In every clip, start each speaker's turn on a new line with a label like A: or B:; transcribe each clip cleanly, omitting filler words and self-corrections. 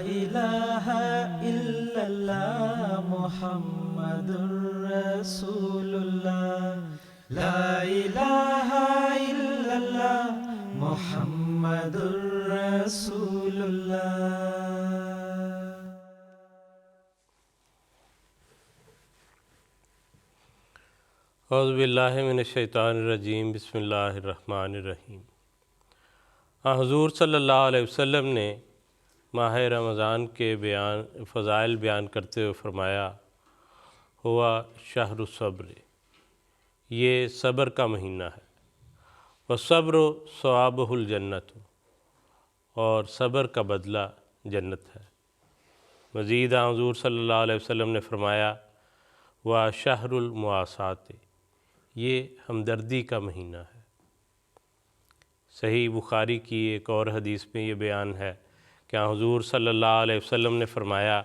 A: الہ الا اللہ محمد الرسول اللہ، لا الہ الا اللہ محمد الرسول اللہ۔
B: اعوذ باللہ من الشیطان الرجیم، بسم اللہ الرحمن الرحیم۔ حضور صلی اللہ علیہ وسلم نے ماہ رمضان کے فضائل بیان کرتے ہوئے فرمایا، ہوا شہر الصبر، یہ صبر کا مہینہ ہے، والصبر ثوابہ الجنت، اور صبر کا بدلہ جنت ہے۔ مزید حضور صلی اللہ علیہ وسلم نے فرمایا، ہوا شہر المواسات، یہ ہمدردی کا مہینہ ہے۔ صحیح بخاری کی ایک اور حدیث میں یہ بیان ہے کہ حضور صلی اللہ علیہ وسلم نے فرمایا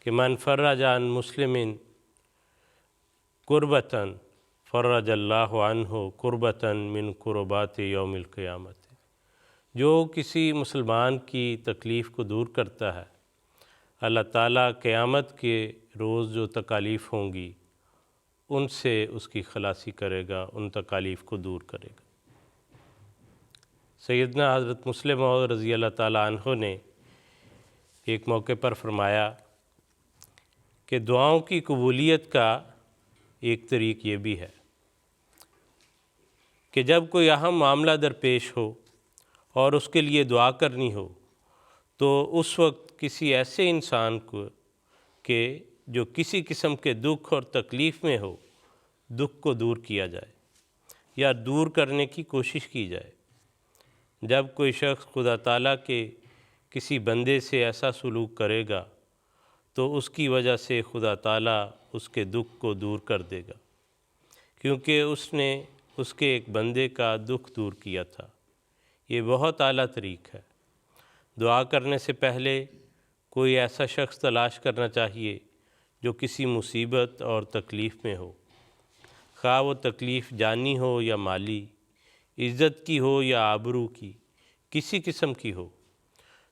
B: کہ من فرج عن مسلم کربتاً فرج اللہ عنہ کربتاً من کربات یوم القیامت، جو کسی مسلمان کی تکلیف کو دور کرتا ہے، اللہ تعالیٰ قیامت کے روز جو تکالیف ہوں گی ان سے اس کی خلاصی کرے گا، ان تکالیف کو دور کرے گا۔ سیدنا حضرت مسلم موعود رضی اللہ تعالیٰ عنہ نے ایک موقع پر فرمایا کہ دعاؤں کی قبولیت کا ایک طریق یہ بھی ہے کہ جب کوئی اہم معاملہ درپیش ہو اور اس کے لیے دعا کرنی ہو تو اس وقت کسی ایسے انسان کو کہ جو کسی قسم کے دکھ اور تکلیف میں ہو، دکھ کو دور کیا جائے یا دور کرنے کی کوشش کی جائے۔ جب کوئی شخص خدا تعالیٰ کے کسی بندے سے ایسا سلوک کرے گا تو اس کی وجہ سے خدا تعالیٰ اس کے دکھ کو دور کر دے گا، کیونکہ اس نے اس کے ایک بندے کا دکھ دور کیا تھا۔ یہ بہت اعلیٰ طریق ہے۔ دعا کرنے سے پہلے کوئی ایسا شخص تلاش کرنا چاہیے جو کسی مصیبت اور تکلیف میں ہو، خواہ وہ تکلیف جانی ہو یا مالی، عزت کی ہو یا آبرو کی، کسی قسم کی ہو،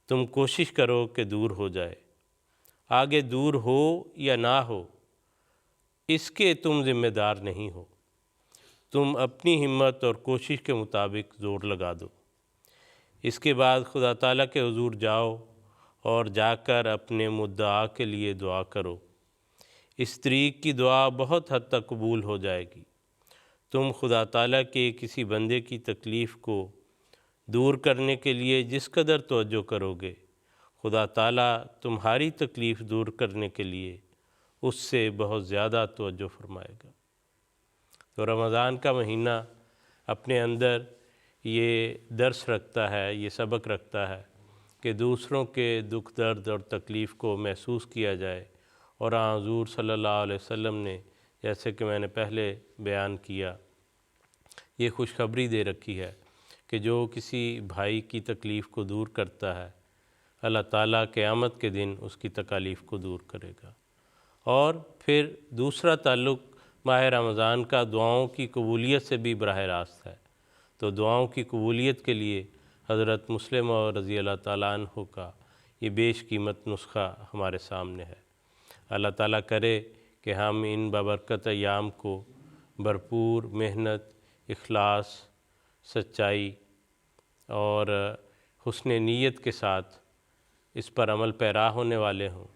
B: تم کوشش کرو کہ دور ہو جائے۔ آگے دور ہو یا نہ ہو اس کے تم ذمہ دار نہیں ہو، تم اپنی ہمت اور کوشش کے مطابق زور لگا دو۔ اس کے بعد خدا تعالیٰ کے حضور جاؤ اور جا کر اپنے مدعا کے لیے دعا کرو۔ اس طریق کی دعا بہت حد تک قبول ہو جائے گی۔ تم خدا تعالیٰ کے کسی بندے کی تکلیف کو دور کرنے کے لیے جس قدر توجہ کرو گے، خدا تعالیٰ تمہاری تکلیف دور کرنے کے لیے اس سے بہت زیادہ توجہ فرمائے گا۔ تو رمضان کا مہینہ اپنے اندر یہ درس رکھتا ہے، یہ سبق رکھتا ہے کہ دوسروں کے دکھ درد اور تکلیف کو محسوس کیا جائے، اور حضور صلی اللہ علیہ وسلم نے جیسے کہ میں نے پہلے بیان کیا، یہ خوشخبری دے رکھی ہے کہ جو کسی بھائی کی تکلیف کو دور کرتا ہے، اللہ تعالیٰ قیامت کے دن اس کی تکالیف کو دور کرے گا۔ اور پھر دوسرا تعلق ماہ رمضان کا دعاؤں کی قبولیت سے بھی براہ راست ہے۔ تو دعاؤں کی قبولیت کے لیے حضرت مسلم موعود رضی اللہ تعالیٰ عنہ کا یہ بیش قیمت نسخہ ہمارے سامنے ہے۔ اللہ تعالیٰ کرے کہ ہم ان بابرکت ایام کو بھرپور محنت، اخلاص، سچائی اور حسن نیت کے ساتھ اس پر عمل پیرا ہونے والے ہوں،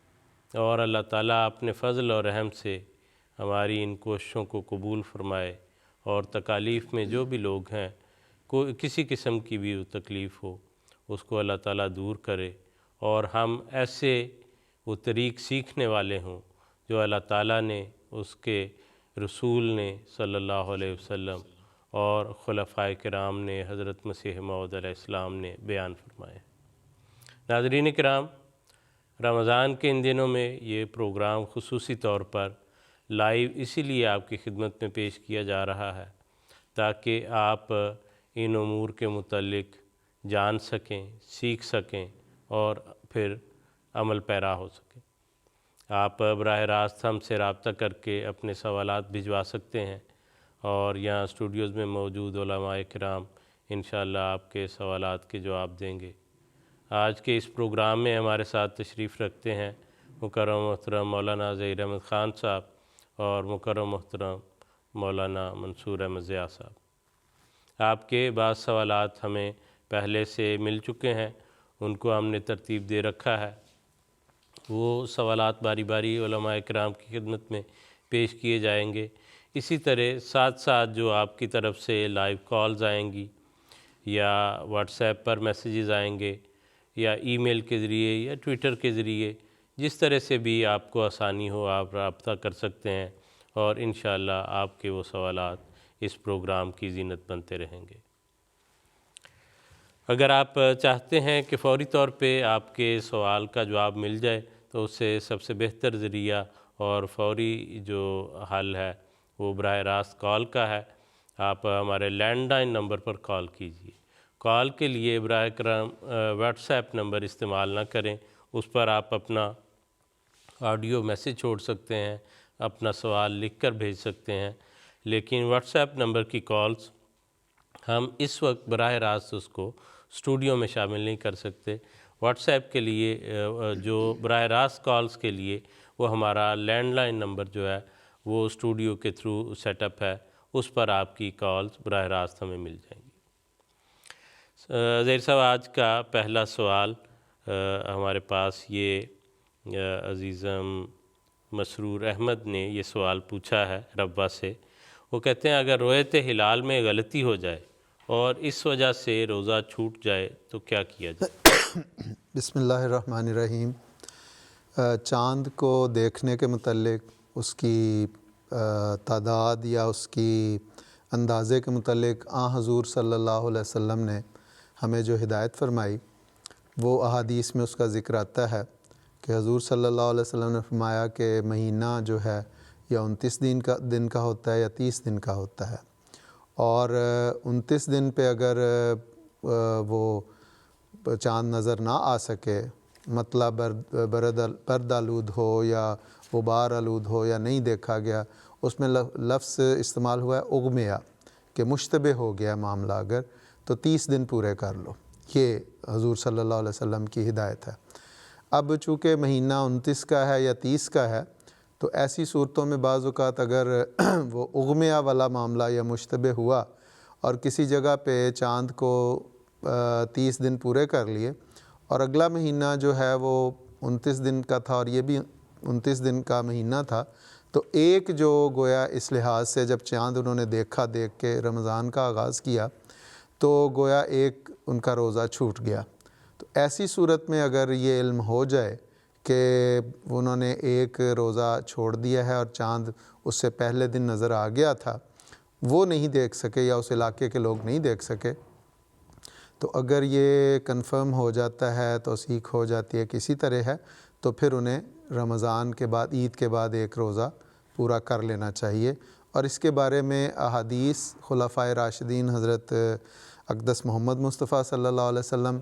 B: اور اللہ تعالیٰ اپنے فضل اور رحم سے ہماری ان کوششوں کو قبول فرمائے، اور تکالیف میں جو بھی لوگ ہیں، کسی قسم کی بھی تکلیف ہو اس کو اللہ تعالیٰ دور کرے، اور ہم ایسے وہ طریق سیکھنے والے ہوں جو اللہ تعالیٰ نے، اس کے رسول نے صلی اللہ علیہ وسلم اور خلفائے کرام نے، حضرت مسیح موعود علیہ السلام نے بیان فرمائے۔ ناظرین کرام، رمضان کے ان دنوں میں یہ پروگرام خصوصی طور پر لائیو اسی لیے آپ کی خدمت میں پیش کیا جا رہا ہے تاکہ آپ ان امور کے متعلق جان سکیں، سیکھ سکیں اور پھر عمل پیرا ہو سکیں۔ آپ براہ راست ہم سے رابطہ کر کے اپنے سوالات بھجوا سکتے ہیں، اور یہاں اسٹوڈیوز میں موجود علماء کرام انشاءاللہ آپ کے سوالات کے جواب دیں گے۔ آج کے اس پروگرام میں ہمارے ساتھ تشریف رکھتے ہیں مکرم محترم مولانا ظہیر احمد خان صاحب اور مکرم محترم مولانا منصور احمد ضیاء صاحب۔ آپ کے بعض سوالات ہمیں پہلے سے مل چکے ہیں، ان کو ہم نے ترتیب دے رکھا ہے، وہ سوالات باری باری علماء کرام کی خدمت میں پیش کیے جائیں گے۔ اسی طرح ساتھ ساتھ جو آپ کی طرف سے لائیو کالز آئیں گی یا واٹس ایپ پر میسیجز آئیں گے یا ای میل کے ذریعے یا ٹویٹر کے ذریعے، جس طرح سے بھی آپ کو آسانی ہو آپ رابطہ کر سکتے ہیں، اور انشاءاللہ آپ کے وہ سوالات اس پروگرام کی زینت بنتے رہیں گے۔ اگر آپ چاہتے ہیں کہ فوری طور پہ آپ کے سوال کا جواب مل جائے تو اس سے سب سے بہتر ذریعہ اور فوری جو حل ہے وہ براہ راست کال کا ہے۔ آپ ہمارے لینڈ لائن نمبر پر کال کیجیے۔ کال کے لیے براہ کرم واٹس ایپ نمبر استعمال نہ کریں، اس پر آپ اپنا آڈیو میسیج چھوڑ سکتے ہیں، اپنا سوال لکھ کر بھیج سکتے ہیں، لیکن واٹس ایپ نمبر کی کالز ہم اس وقت براہ راست اس کو اسٹوڈیو میں شامل نہیں کر سکتے۔ واٹس ایپ کے لیے جو براہ راست کالز کے لیے وہ ہمارا لینڈ لائن نمبر جو ہے وہ اسٹوڈیو کے تھرو سیٹ اپ ہے، اس پر آپ کی کالز براہ راست ہمیں مل جائیں گی۔ ظہیر صاحب، آج کا پہلا سوال ہمارے پاس یہ عزیزم مسرور احمد نے یہ سوال پوچھا ہے ربہ سے۔ وہ کہتے ہیں اگر رؤیت ہلال میں غلطی ہو جائے اور اس وجہ سے روزہ چھوٹ جائے تو کیا کیا جائے؟
C: بسم اللہ الرحمن الرحیم۔ چاند کو دیکھنے کے متعلق اس کی تعداد یا اس کی اندازے کے متعلق حضور صلی اللہ علیہ وسلم نے ہمیں جو ہدایت فرمائی وہ احادیث میں اس کا ذکر آتا ہے کہ حضور صلی اللہ علیہ وسلم نے فرمایا کہ مہینہ جو ہے یا 29 دن کا ہوتا ہے یا 30 دن کا ہوتا ہے، اور 29 دن پہ اگر وہ چاند نظر نہ آ سکے، مطلب برد آلود ہو یا غبار آلود ہو یا نہیں دیکھا گیا، اس میں لفظ استعمال ہوا ہے اغمیہ، کہ مشتبہ ہو گیا معاملہ، اگر تو 30 دن پورے کر لو۔ یہ حضور صلی اللہ علیہ وسلم کی ہدایت ہے۔ اب چونکہ مہینہ 29 کا ہے یا 30 کا ہے، تو ایسی صورتوں میں بعض اوقات اگر وہ اغمیہ والا معاملہ یا مشتبہ ہوا اور کسی جگہ پہ چاند کو 30 دن پورے کر لیے اور اگلا مہینہ جو ہے وہ 29 دن کا تھا اور یہ بھی 29 دن کا مہینہ تھا، تو ایک جو گویا اس لحاظ سے جب چاند انہوں نے دیکھ کے رمضان کا آغاز کیا تو گویا ایک ان کا روزہ چھوٹ گیا۔ تو ایسی صورت میں اگر یہ علم ہو جائے کہ انہوں نے ایک روزہ چھوڑ دیا ہے اور چاند اس سے پہلے دن نظر آ گیا تھا، وہ نہیں دیکھ سکے یا اس علاقے کے لوگ نہیں دیکھ سکے، تو اگر یہ کنفرم ہو جاتا ہے، توثیق ہو جاتی ہے کسی طرح ہے، تو پھر انہیں رمضان کے بعد، عید کے بعد ایک روزہ پورا کر لینا چاہیے۔ اور اس کے بارے میں احادیث خلفائے راشدین حضرت اقدس محمد مصطفیٰ صلی اللہ علیہ وسلم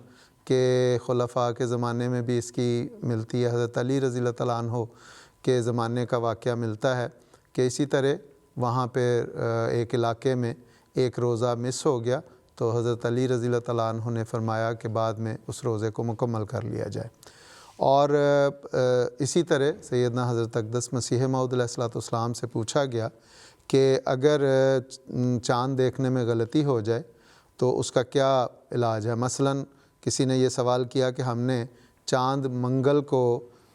C: کے خلفاء کے زمانے میں بھی اس کی ملتی ہے، حضرت علی رضی اللہ تعالیٰ عنہ کے زمانے کا واقعہ ملتا ہے کہ اسی طرح وہاں پہ ایک علاقے میں ایک روزہ مس ہو گیا، تو حضرت علی رضی اللہ تعالیٰ عنہ نے فرمایا کہ بعد میں اس روزے کو مکمل کر لیا جائے۔ اور اسی طرح سیدنا حضرت اقدس مسیح موعود علیہ السلام سے پوچھا گیا کہ اگر چاند دیکھنے میں غلطی ہو جائے تو اس کا کیا علاج ہے۔ مثلاً کسی نے یہ سوال کیا کہ ہم نے چاند منگل کو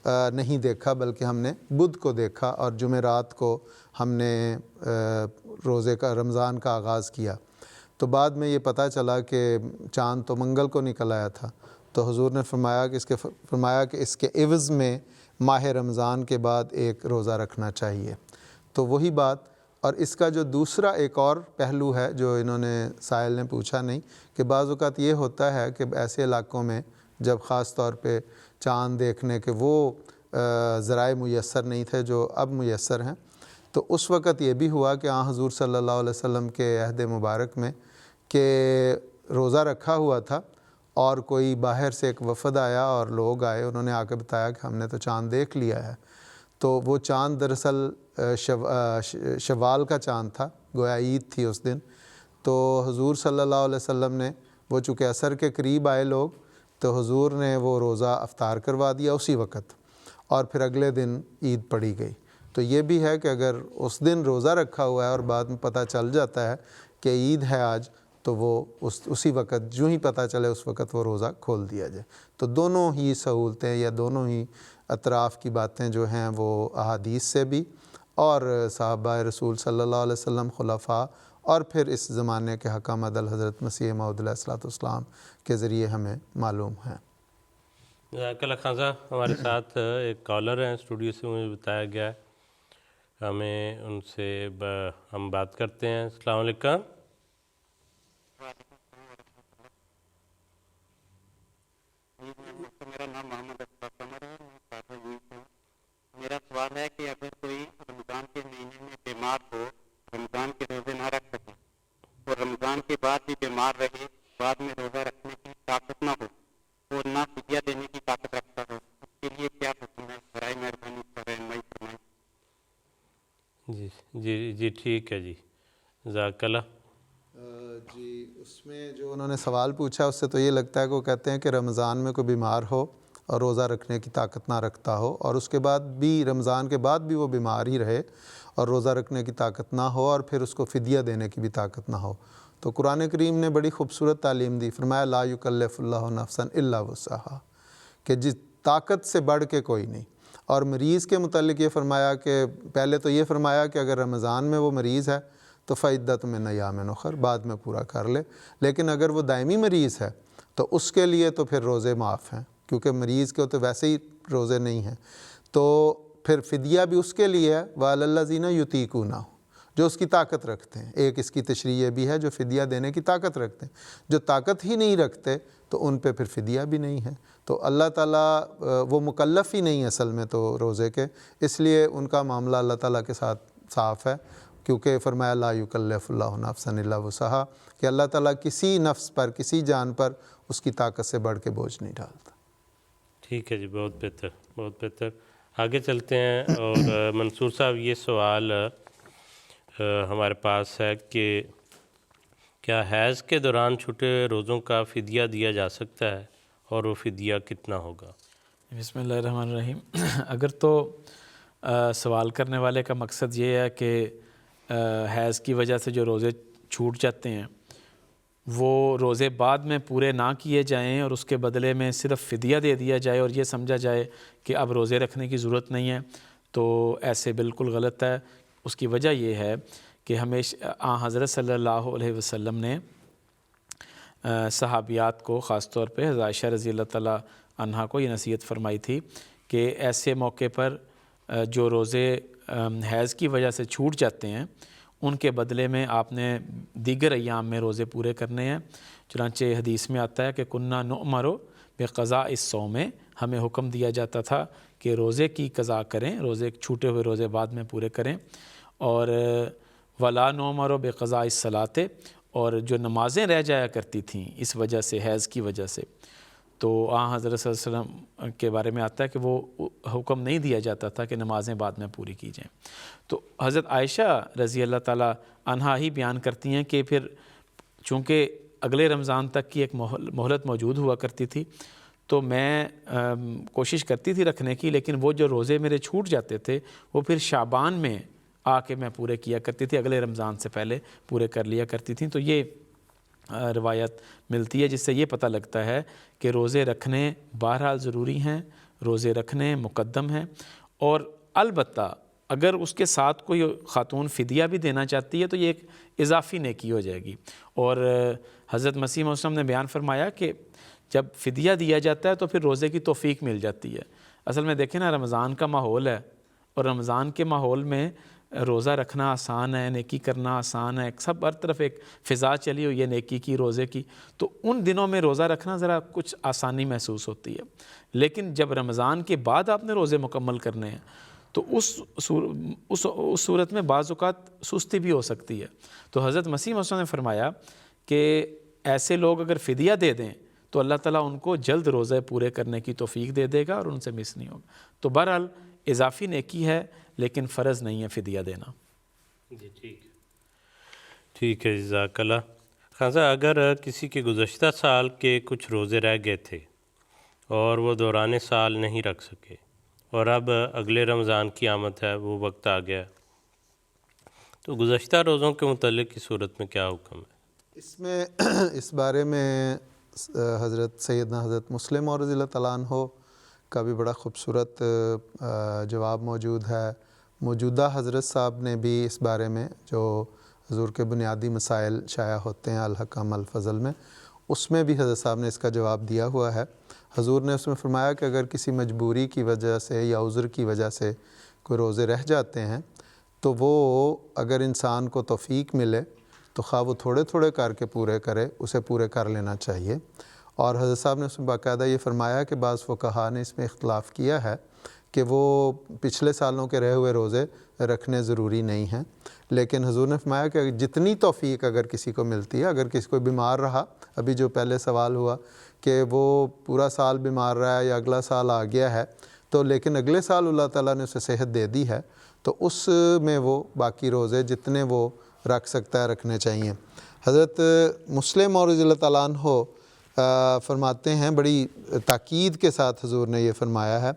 C: نہیں دیکھا بلکہ ہم نے بدھ کو دیکھا اور جمعرات کو ہم نے روزے کا رمضان کا آغاز کیا، تو بعد میں یہ پتہ چلا کہ چاند تو منگل کو نکل آیا تھا، تو حضور نے فرمایا کہ اس کے عوض میں ماہ رمضان کے بعد ایک روزہ رکھنا چاہیے۔ تو وہی بات، اور اس کا جو دوسرا ایک اور پہلو ہے جو انہوں نے سائل نے پوچھا نہیں، کہ بعض اوقات یہ ہوتا ہے کہ ایسے علاقوں میں جب خاص طور پہ چاند دیکھنے کے وہ ذرائع میسر نہیں تھے جو اب میسر ہیں، تو اس وقت یہ بھی ہوا کہ حضور صلی اللہ علیہ وسلم کے عہد مبارک میں کہ روزہ رکھا ہوا تھا اور کوئی باہر سے ایک وفد آیا اور لوگ آئے، انہوں نے آ کے بتایا کہ ہم نے تو چاند دیکھ لیا ہے۔ تو وہ چاند دراصل شوال کا چاند تھا، گویا عید تھی اس دن، تو حضور صلی اللہ علیہ وسلم نے، وہ چونکہ عصر کے قریب آئے لوگ، تو حضور نے وہ روزہ افطار کروا دیا اسی وقت، اور پھر اگلے دن عید پڑھی گئی۔ تو یہ بھی ہے کہ اگر اس دن روزہ رکھا ہوا ہے اور بعد میں پتہ چل جاتا ہے کہ عید ہے آج، تو وہ اسی وقت جو ہی پتہ چلے اس وقت وہ روزہ کھول دیا جائے۔ تو دونوں ہی سہولتیں یا دونوں ہی اطراف کی باتیں جو ہیں وہ احادیث سے بھی اور صحابہ رسول صلی اللہ علیہ وسلم، خلفاء، اور پھر اس زمانے کے حکام عدل حضرت مسیح موعود علیہ الصلوۃ والسلام کے ذریعے ہمیں معلوم ہیں۔
B: جزاک اللہ خان صاحب، ہمارے ساتھ ایک کالر ہیں اسٹوڈیو سے، مجھے بتایا گیا ہے، ہمیں ان سے ہم بات کرتے ہیں۔ السلام علیکم۔
D: میرا نام محمد اشرف عمر ہے، میں پاٹا جی سے ہوں۔ میرا سوال ہے کہ اگر کوئی رمضان کے مہینے میں بیمار ہو، رمضان کے روزے نہ رکھ سکے اور رمضان کے بعد بھی بیمار رہے، بعد میں روزہ رکھنے کی طاقت نہ ہو اور نہ فدیہ دینے کی طاقت رکھتا ہو، اس کے لیے کیا حکم ہے؟ برائے مہربانی رہنمائی فرمائیں۔
B: جی ٹھیک ہے جی، جزاک اللہ۔
C: جی، اس میں جو انہوں نے سوال پوچھا اس سے تو یہ لگتا ہے کہ وہ کہتے ہیں کہ رمضان میں کوئی بیمار ہو اور روزہ رکھنے کی طاقت نہ رکھتا ہو، اور اس کے بعد بھی رمضان کے بعد بھی وہ بیمار ہی رہے اور روزہ رکھنے کی طاقت نہ ہو اور پھر اس کو فدیہ دینے کی بھی طاقت نہ ہو۔ تو قرآن کریم نے بڑی خوبصورت تعلیم دی، فرمایا لا یکلف اللہ نفسا الا وسعہا، کہ جس طاقت سے بڑھ کے کوئی نہیں۔ اور مریض کے متعلق یہ فرمایا کہ پہلے تو یہ فرمایا کہ اگر رمضان میں وہ مریض ہے تو فعدۃ من ایام اخر، بعد میں پورا کر لے، لیکن اگر وہ دائمی مریض ہے تو اس کے لیے تو پھر روزے معاف ہیں، کیونکہ مریض کے تو ویسے ہی روزے نہیں ہیں۔ تو پھر فدیہ بھی اس کے لیے ہے، وَعَلَى الَّذِينَ يُطِيقُونَهُ، جو اس کی طاقت رکھتے ہیں۔ ایک اس کی تشریح یہ بھی ہے جو فدیہ دینے کی طاقت رکھتے ہیں، جو طاقت ہی نہیں رکھتے تو ان پہ پھر فدیہ بھی نہیں ہے۔ تو اللہ تعالیٰ وہ مکلف ہی نہیں اصل میں تو روزے کے، اس لیے ان کا معاملہ اللہ تعالیٰ کے ساتھ صاف ہے، کیونکہ فرمایا لا یکلف اللہ نفسا الا وسعہا، کہ اللہ تعالیٰ کسی نفس پر، کسی جان پر اس کی طاقت سے بڑھ کے بوجھ نہیں ڈالتا۔
B: ٹھیک ہے جی، بہت بہتر، بہت بہتر۔ آگے چلتے ہیں، اور منصور صاحب یہ سوال ہمارے پاس ہے کہ کیا حیض کے دوران چھوٹے روزوں کا فدیہ دیا جا سکتا ہے، اور وہ فدیہ کتنا ہوگا؟
E: بسم اللہ الرحمن الرحیم۔ اگر تو سوال کرنے والے کا مقصد یہ ہے کہ حیض کی وجہ سے جو روزے چھوٹ جاتے ہیں وہ روزے بعد میں پورے نہ کیے جائیں اور اس کے بدلے میں صرف فدیہ دے دیا جائے اور یہ سمجھا جائے کہ اب روزے رکھنے کی ضرورت نہیں ہے، تو ایسے بالکل غلط ہے۔ اس کی وجہ یہ ہے کہ ہمیشہ حضرت صلی اللہ علیہ وسلم نے صحابیات کو، خاص طور پہ حضرت عائشہ رضی اللہ تعالیٰ عنہا کو یہ نصیحت فرمائی تھی کہ ایسے موقع پر جو روزے حیض کی وجہ سے چھوٹ جاتے ہیں ان کے بدلے میں آپ نے دیگر ایام میں روزے پورے کرنے ہیں۔ چنانچہ حدیث میں آتا ہے کہ کنّا نؤمر بقضاء الصوم، ہمیں حکم دیا جاتا تھا کہ روزے کی قضا کریں، روزے چھوٹے ہوئے روزے بعد میں پورے کریں، اور ولا نؤمر بقضاء الصلاۃ، اور جو نمازیں رہ جایا کرتی تھیں اس وجہ سے، حیض کی وجہ سے، تو حضرت صلی اللہ علیہ وسلم کے بارے میں آتا ہے کہ وہ حکم نہیں دیا جاتا تھا کہ نمازیں بعد میں پوری کی جائیں۔ تو حضرت عائشہ رضی اللہ تعالیٰ عنہا ہی بیان کرتی ہیں کہ پھر چونکہ اگلے رمضان تک کی ایک مہلت موجود ہوا کرتی تھی، تو میں کوشش کرتی تھی رکھنے کی، لیکن وہ جو روزے میرے چھوٹ جاتے تھے وہ پھر شعبان میں آ کے میں پورے کیا کرتی تھی، اگلے رمضان سے پہلے پورے کر لیا کرتی تھیں۔ تو یہ روایت ملتی ہے جس سے یہ پتہ لگتا ہے کہ روزے رکھنے بہرحال ضروری ہیں، روزے رکھنے مقدم ہیں، اور البتہ اگر اس کے ساتھ کوئی خاتون فدیہ بھی دینا چاہتی ہے تو یہ ایک اضافی نیکی ہو جائے گی۔ اور حضرت مسیح موعود نے بیان فرمایا کہ جب فدیہ دیا جاتا ہے تو پھر روزے کی توفیق مل جاتی ہے۔ اصل میں دیکھیں نا، رمضان کا ماحول ہے، اور رمضان کے ماحول میں روزہ رکھنا آسان ہے، نیکی کرنا آسان ہے، سب ہر طرف ایک فضا چلی ہوئی ہے نیکی کی، روزے کی، تو ان دنوں میں روزہ رکھنا ذرا کچھ آسانی محسوس ہوتی ہے۔ لیکن جب رمضان کے بعد آپ نے روزے مکمل کرنے ہیں تو اس صورت میں بعض اوقات سستی بھی ہو سکتی ہے۔ تو حضرت مسیح موعود نے فرمایا کہ ایسے لوگ اگر فدیہ دے دیں تو اللہ تعالیٰ ان کو جلد روزے پورے کرنے کی توفیق دے دے گا اور ان سے مس نہیں ہوگا۔ تو بہرحال اضافی نیکی ہے لیکن فرض نہیں ہے فدیہ دینا۔
B: جی ٹھیک ہے، جزاک اللہ۔ خان صاحب، اگر کسی کے گزشتہ سال کے کچھ روزے رہ گئے تھے اور وہ دوران سال نہیں رکھ سکے، اور اب اگلے رمضان کی آمد ہے، وہ وقت آ گیا، تو گزشتہ روزوں کے متعلق کی صورت میں کیا حکم ہے؟
C: اس میں اس بارے میں سیدنا حضرت مسلم اور رضی اللہ تعالیٰ عنہ کا بھی بڑا خوبصورت جواب موجود ہے۔ موجودہ حضرت صاحب نے بھی اس بارے میں، جو حضور کے بنیادی مسائل شائع ہوتے ہیں الحکم الفضل میں، اس میں بھی حضرت صاحب نے اس کا جواب دیا ہوا ہے۔ حضور نے اس میں فرمایا کہ اگر کسی مجبوری کی وجہ سے یا عذر کی وجہ سے کوئی روزے رہ جاتے ہیں تو وہ اگر انسان کو توفیق ملے تو خواہ وہ تھوڑے تھوڑے کر کے پورے کرے، اسے پورے کر لینا چاہیے۔ اور حضرت صاحب نے اس میں باقاعدہ یہ فرمایا کہ بعض فقہا نے اس میں اختلاف کیا ہے کہ وہ پچھلے سالوں کے رہے ہوئے روزے رکھنے ضروری نہیں ہیں، لیکن حضور نے فرمایا کہ جتنی توفیق اگر کسی کو ملتی ہے، اگر کسی کو بیمار رہا، ابھی جو پہلے سوال ہوا کہ وہ پورا سال بیمار رہا ہے یا اگلا سال آ گیا ہے تو لیکن اگلے سال اللہ تعالیٰ نے اسے صحت دے دی ہے، تو اس میں وہ باقی روزے جتنے وہ رکھ سکتا ہے رکھنے چاہیے۔ حضرت مسلم اور رضی اللہ تعالیٰ عنہ فرماتے ہیں، بڑی تاکید کے ساتھ حضور نے یہ فرمایا ہے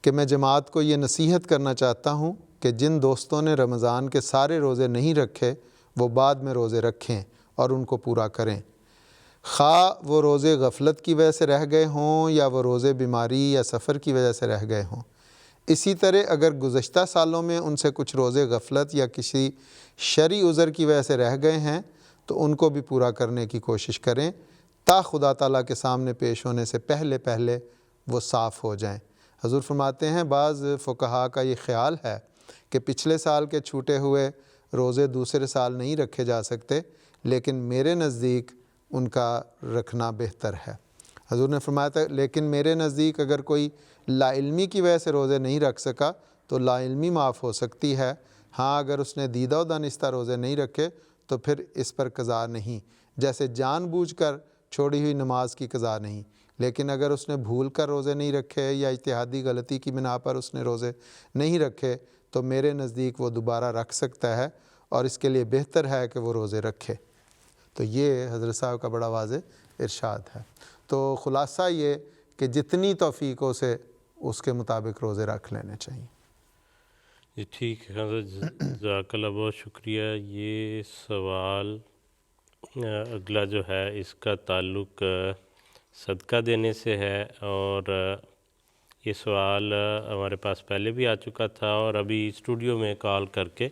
C: کہ میں جماعت کو یہ نصیحت کرنا چاہتا ہوں کہ جن دوستوں نے رمضان کے سارے روزے نہیں رکھے وہ بعد میں روزے رکھیں اور ان کو پورا کریں، خواہ وہ روزے غفلت کی وجہ سے رہ گئے ہوں یا وہ روزے بیماری یا سفر کی وجہ سے رہ گئے ہوں۔ اسی طرح اگر گزشتہ سالوں میں ان سے کچھ روزے غفلت یا کسی شرعی عذر کی وجہ سے رہ گئے ہیں تو ان کو بھی پورا کرنے کی کوشش کریں تا خدا تعالیٰ کے سامنے پیش ہونے سے پہلے وہ صاف ہو جائیں۔ حضور فرماتے ہیں بعض فقہا کا یہ خیال ہے کہ پچھلے سال کے چھوٹے ہوئے روزے دوسرے سال نہیں رکھے جا سکتے، لیکن میرے نزدیک ان کا رکھنا بہتر ہے۔ حضور نے فرمایا تھا لیکن میرے نزدیک اگر کوئی لا علمی کی وجہ سے روزے نہیں رکھ سکا تو لا علمی معاف ہو سکتی ہے، ہاں اگر اس نے دیدہ و دانستہ روزے نہیں رکھے تو پھر اس پر قضا نہیں، جیسے جان بوجھ کر چھوڑی ہوئی نماز کی قضا نہیں، لیکن اگر اس نے بھول کر روزے نہیں رکھے یا اجتہادی غلطی کی بنا پر اس نے روزے نہیں رکھے تو میرے نزدیک وہ دوبارہ رکھ سکتا ہے اور اس کے لیے بہتر ہے کہ وہ روزے رکھے۔ تو یہ حضرت صاحب کا بڑا واضح ارشاد ہے۔ تو خلاصہ یہ کہ جتنی توفیق ہو سے اس کے مطابق روزے رکھ لینے چاہیے۔
B: جی ٹھیک ہے حضرت، جزاک اللہ، بہت شکریہ۔ یہ سوال اگلا جو ہے اس کا تعلق صدقہ دینے سے ہے، اور یہ سوال ہمارے پاس پہلے بھی آ چکا تھا اور ابھی اسٹوڈیو میں کال کر کے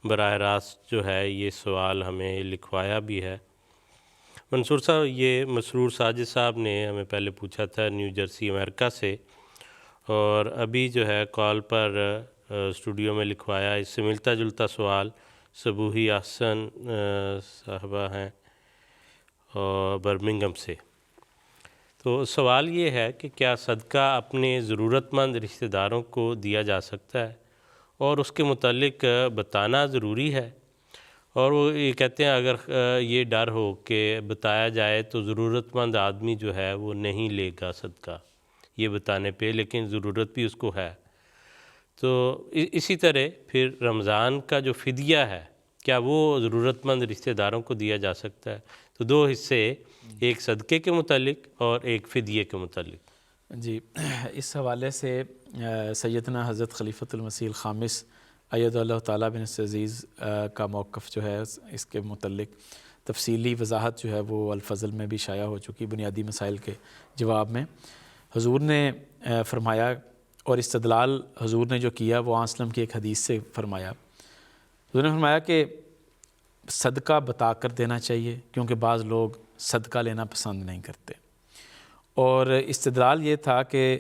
B: براہ راست جو ہے یہ سوال ہمیں لکھوایا بھی ہے۔ منصور صاحب، یہ مسرور ساجد صاحب نے ہمیں پہلے پوچھا تھا نیو جرسی امریکہ سے، اور ابھی جو ہے کال پر اسٹوڈیو میں لکھوایا اس سے ملتا جلتا سوال صبوحی احسن صاحبہ ہیں اور برمنگھم سے۔ تو سوال یہ ہے کہ کیا صدقہ اپنے ضرورت مند رشتہ داروں کو دیا جا سکتا ہے اور اس کے متعلق بتانا ضروری ہے؟ اور وہ یہ کہتے ہیں اگر یہ ڈر ہو کہ بتایا جائے تو ضرورت مند آدمی جو ہے وہ نہیں لے گا صدقہ یہ بتانے پہ، لیکن ضرورت بھی اس کو ہے، تو اسی طرح پھر رمضان کا جو فدیہ ہے کیا وہ ضرورت مند رشتہ داروں کو دیا جا سکتا ہے؟ تو دو حصے، ایک صدقے کے متعلق اور ایک فدیے کے متعلق۔
E: جی، اس حوالے سے سیدنا حضرت خلیفۃ المسیح الخامس اید اللہ تعالیٰ بن عزیز کا موقف جو ہے اس کے متعلق تفصیلی وضاحت جو ہے وہ الفضل میں بھی شائع ہو چکی۔ بنیادی مسائل کے جواب میں حضور نے فرمایا، اور استدلال حضور نے جو کیا وہ آنسلم کی ایک حدیث سے فرمایا۔ حضور نے فرمایا کہ صدقہ بتا کر دینا چاہیے کیونکہ بعض لوگ صدقہ لینا پسند نہیں کرتے، اور استدلال یہ تھا کہ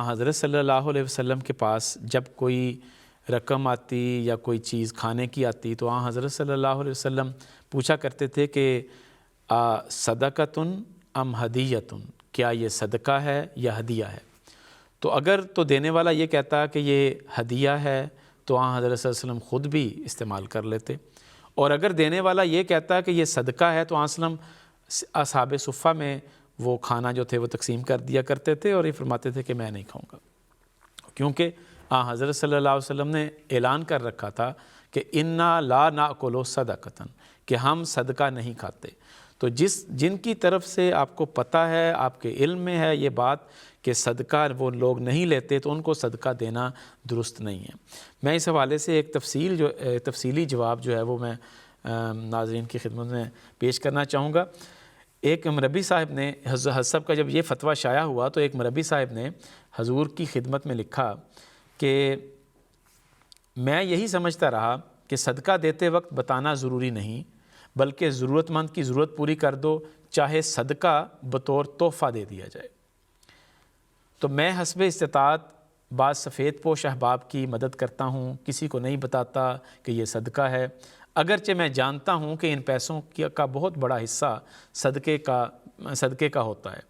E: حضرت صلی اللہ علیہ وسلم کے پاس جب کوئی رقم آتی یا کوئی چیز کھانے کی آتی تو حضرت صلی اللہ علیہ وسلم پوچھا کرتے تھے کہ صدقۃن ام ہدیۃن، کیا یہ صدقہ ہے یا ہدیہ ہے؟ تو اگر تو دینے والا یہ کہتا کہ یہ ہدیہ ہے تو حضرت صلی اللہ علیہ وسلم خود بھی استعمال کر لیتے، اور اگر دینے والا یہ کہتا کہ یہ صدقہ ہے تو وسلم اصحاب صفہ میں وہ کھانا جو تھے وہ تقسیم کر دیا کرتے تھے اور یہ فرماتے تھے کہ میں نہیں کھاؤں گا، کیونکہ حضرت صلی اللہ علیہ وسلم نے اعلان کر رکھا تھا کہ انا لا ناکلو صدقۃ، کہ ہم صدقہ نہیں کھاتے۔ تو جن کی طرف سے آپ کو پتہ ہے، آپ کے علم میں ہے یہ بات کہ صدقہ وہ لوگ نہیں لیتے، تو ان کو صدقہ دینا درست نہیں ہے۔ میں اس حوالے سے ایک تفصیلی جواب جو ہے وہ میں ناظرین کی خدمت میں پیش کرنا چاہوں گا۔ ایک مربی صاحب نے حضرت کا جب یہ فتویٰ شائع ہوا تو ایک مربی صاحب نے حضور کی خدمت میں لکھا کہ میں یہی سمجھتا رہا کہ صدقہ دیتے وقت بتانا ضروری نہیں، بلکہ ضرورت مند کی ضرورت پوری کر دو، چاہے صدقہ بطور تحفہ دے دیا جائے۔ تو میں حسب استطاعت بعض سفید پوش احباب کی مدد کرتا ہوں، کسی کو نہیں بتاتا کہ یہ صدقہ ہے، اگرچہ میں جانتا ہوں کہ ان پیسوں کا بہت بڑا حصہ صدقے کا ہوتا ہے۔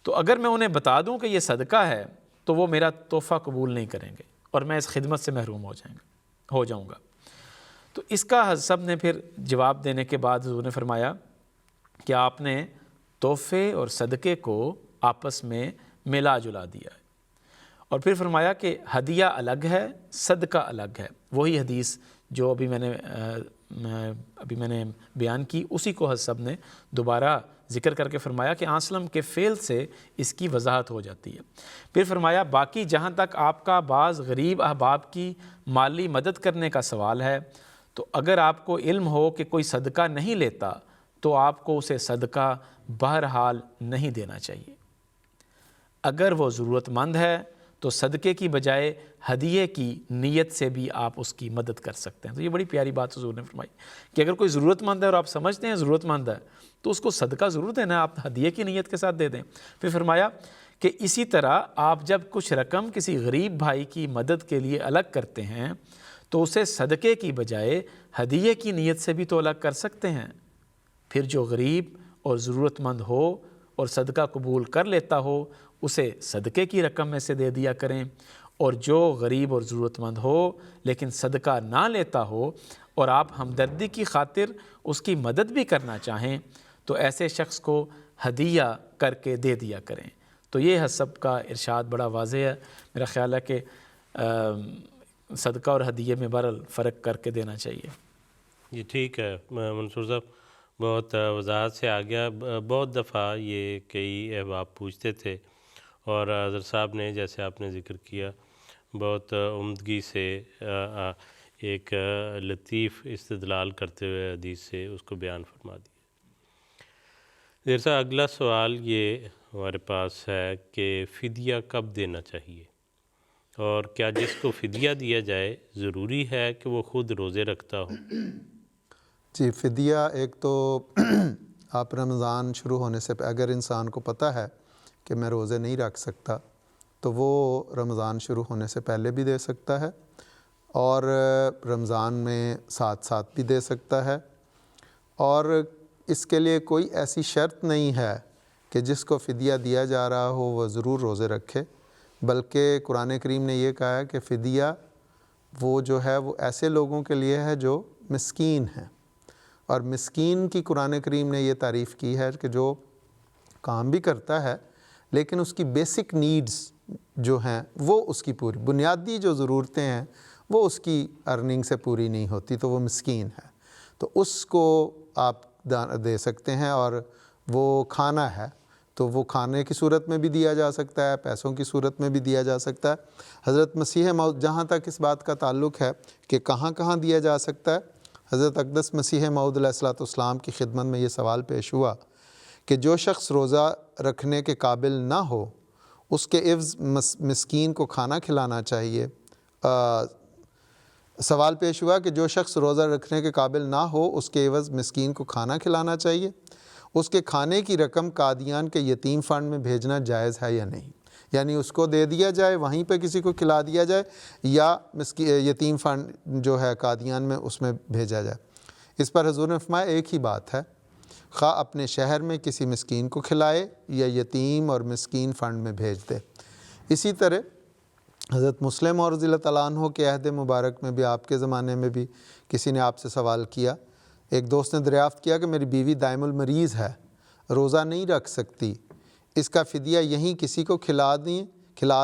E: تو اگر میں انہیں بتا دوں کہ یہ صدقہ ہے تو وہ میرا تحفہ قبول نہیں کریں گے اور میں اس خدمت سے محروم ہو جاؤں گا۔ تو اس کا حضرت نے پھر جواب دینے کے بعد حضور نے فرمایا کہ آپ نے تحفے اور صدقے کو آپس میں ملا جلا دیا ہے، اور پھر فرمایا کہ ہدیہ الگ ہے، صدقہ الگ ہے۔ وہی حدیث جو ابھی میں نے بیان کی، اسی کو حضرت نے دوبارہ ذکر کر کے فرمایا کہ آنسلم کے فعل سے اس کی وضاحت ہو جاتی ہے۔ پھر فرمایا باقی جہاں تک آپ کا بعض غریب احباب کی مالی مدد کرنے کا سوال ہے، تو اگر آپ کو علم ہو کہ کوئی صدقہ نہیں لیتا تو آپ کو اسے صدقہ بہرحال نہیں دینا چاہیے۔ اگر وہ ضرورت مند ہے تو صدقے کی بجائے ہدیے کی نیت سے بھی آپ اس کی مدد کر سکتے ہیں۔ تو یہ بڑی پیاری بات حضور نے فرمائی کہ اگر کوئی ضرورت مند ہے اور آپ سمجھتے ہیں ضرورت مند ہے تو اس کو صدقہ ضرور دینا، آپ ہدیے کی نیت کے ساتھ دے دیں۔ پھر فرمایا کہ اسی طرح آپ جب کچھ رقم کسی غریب بھائی کی مدد کے لیے الگ کرتے ہیں تو اسے صدقے کی بجائے ہدیے کی نیت سے بھی تو الگ کر سکتے ہیں۔ پھر جو غریب اور ضرورت مند ہو اور صدقہ قبول کر لیتا ہو اسے صدقے کی رقم میں سے دے دیا کریں، اور جو غریب اور ضرورت مند ہو لیکن صدقہ نہ لیتا ہو اور آپ ہمدردی کی خاطر اس کی مدد بھی کرنا چاہیں تو ایسے شخص کو ہدیہ کر کے دے دیا کریں۔ تو یہ حسب کا ارشاد بڑا واضح ہے۔ میرا خیال ہے کہ صدقہ اور ہدیے میں بہرحال فرق کر کے دینا چاہیے۔
B: یہ ٹھیک ہے منصور صاحب، بہت وضاحت سے آ گیا۔ بہت دفعہ یہ کئی احباب پوچھتے تھے، اور حضرت صاحب نے جیسے آپ نے ذکر کیا بہت عمدگی سے ایک لطیف استدلال کرتے ہوئے حدیث سے اس کو بیان فرما دیا۔ جیسا اگلا سوال یہ ہمارے پاس ہے کہ فدیہ کب دینا چاہیے، اور کیا جس کو فدیہ دیا جائے ضروری ہے کہ وہ خود روزے رکھتا ہو؟
C: جی، فدیہ ایک تو آپ رمضان شروع ہونے سے اگر انسان کو پتہ ہے کہ میں روزے نہیں رکھ سکتا تو وہ رمضان شروع ہونے سے پہلے بھی دے سکتا ہے، اور رمضان میں ساتھ ساتھ بھی دے سکتا ہے، اور اس کے لیے کوئی ایسی شرط نہیں ہے کہ جس کو فدیہ دیا جا رہا ہو وہ ضرور روزے رکھے، بلکہ قرآن کریم نے یہ کہا ہے کہ فدیہ وہ جو ہے وہ ایسے لوگوں کے لیے ہے جو مسکین ہیں، اور مسکین کی قرآن کریم نے یہ تعریف کی ہے کہ جو کام بھی کرتا ہے لیکن اس کی بیسک نیڈز جو ہیں وہ اس کی پوری بنیادی جو ضرورتیں ہیں وہ اس کی ارننگ سے پوری نہیں ہوتی، تو وہ مسکین ہے، تو اس کو آپ دے سکتے ہیں۔ اور وہ کھانا ہے تو وہ کھانے کی صورت میں بھی دیا جا سکتا ہے، پیسوں کی صورت میں بھی دیا جا سکتا ہے۔ حضرت مسیح موعود جہاں تک اس بات کا تعلق ہے کہ کہاں کہاں دیا جا سکتا ہے، حضرت اقدس مسیح موعود علیہ الصلوۃ والسلام کی خدمت میں یہ سوال پیش ہوا کہ جو شخص روزہ رکھنے کے قابل نہ ہو اس کے عوض مسکین کو کھانا کھلانا چاہیے۔ سوال پیش ہوا کہ جو شخص روزہ رکھنے کے قابل نہ ہو اس کے عوض مسکین کو کھانا کھلانا چاہیے، اس کے کھانے کی رقم قادیان کے یتیم فنڈ میں بھیجنا جائز ہے یا نہیں، یعنی اس کو دے دیا جائے، وہیں پہ کسی کو کھلا دیا جائے، یا یتیم فنڈ جو ہے قادیان میں اس میں بھیجا جائے۔ اس پر حضور نے فرمایا ایک ہی بات ہے، خواہ اپنے شہر میں کسی مسکین کو کھلائے یا یتیم اور مسکین فنڈ میں بھیج دے۔ اسی طرح حضرت مسلم اور رضی اللہ تعالیٰ عنہ کے عہد مبارک میں بھی، آپ کے زمانے میں بھی کسی نے آپ سے سوال کیا، ایک دوست نے دریافت کیا کہ میری بیوی دائم المریض ہے، روزہ نہیں رکھ سکتی، اس کا فدیہ یہیں کسی کو کھلا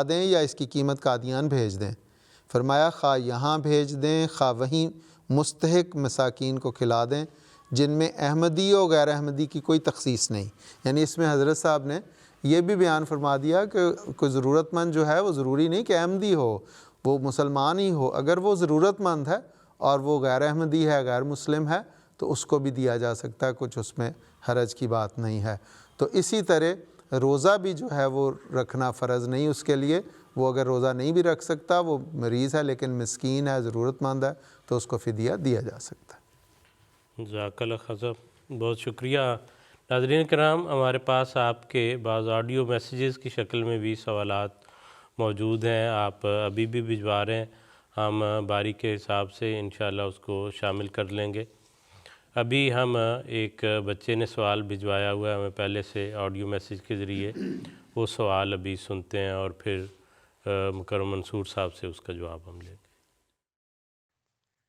C: دیں یا اس کی قیمت قادیان بھیج دیں؟ فرمایا خواہ یہاں بھیج دیں خواہ وہیں مستحق مساکین کو کھلا دیں، جن میں احمدی و غیر احمدی کی کوئی تخصیص نہیں. یعنی اس میں حضرت صاحب نے یہ بھی بیان فرما دیا کہ کوئی ضرورت مند جو ہے وہ ضروری نہیں کہ احمدی ہو، وہ مسلمان ہی ہو، اگر وہ ضرورت مند ہے اور وہ غیر احمدی ہے، غیر مسلم ہے، تو اس کو بھی دیا جا سکتا ہے، کچھ اس میں حرج کی بات نہیں ہے. تو اسی طرح روزہ بھی جو ہے وہ رکھنا فرض نہیں اس کے لیے. وہ اگر روزہ نہیں بھی رکھ سکتا، وہ مریض ہے لیکن مسکین ہے، ضرورت مند ہے، تو اس کو فدیہ دیا جا سکتا ہے.
B: جزاک اللہ خیر، بہت شکریہ. ناظرین کرام، ہمارے پاس آپ کے بعض آڈیو میسیجز کی شکل میں بھی سوالات موجود ہیں، آپ ابھی بھی بھجوا رہے ہیں، ہم باری کے حساب سے انشاءاللہ اس کو شامل کر لیں گے. ابھی ہم ایک بچے نے سوال بھجوایا ہوا ہے ہمیں پہلے سے آڈیو میسیج کے ذریعے، وہ سوال ابھی سنتے ہیں اور پھر مکرم منصور صاحب سے اس کا جواب ہم لیں گے.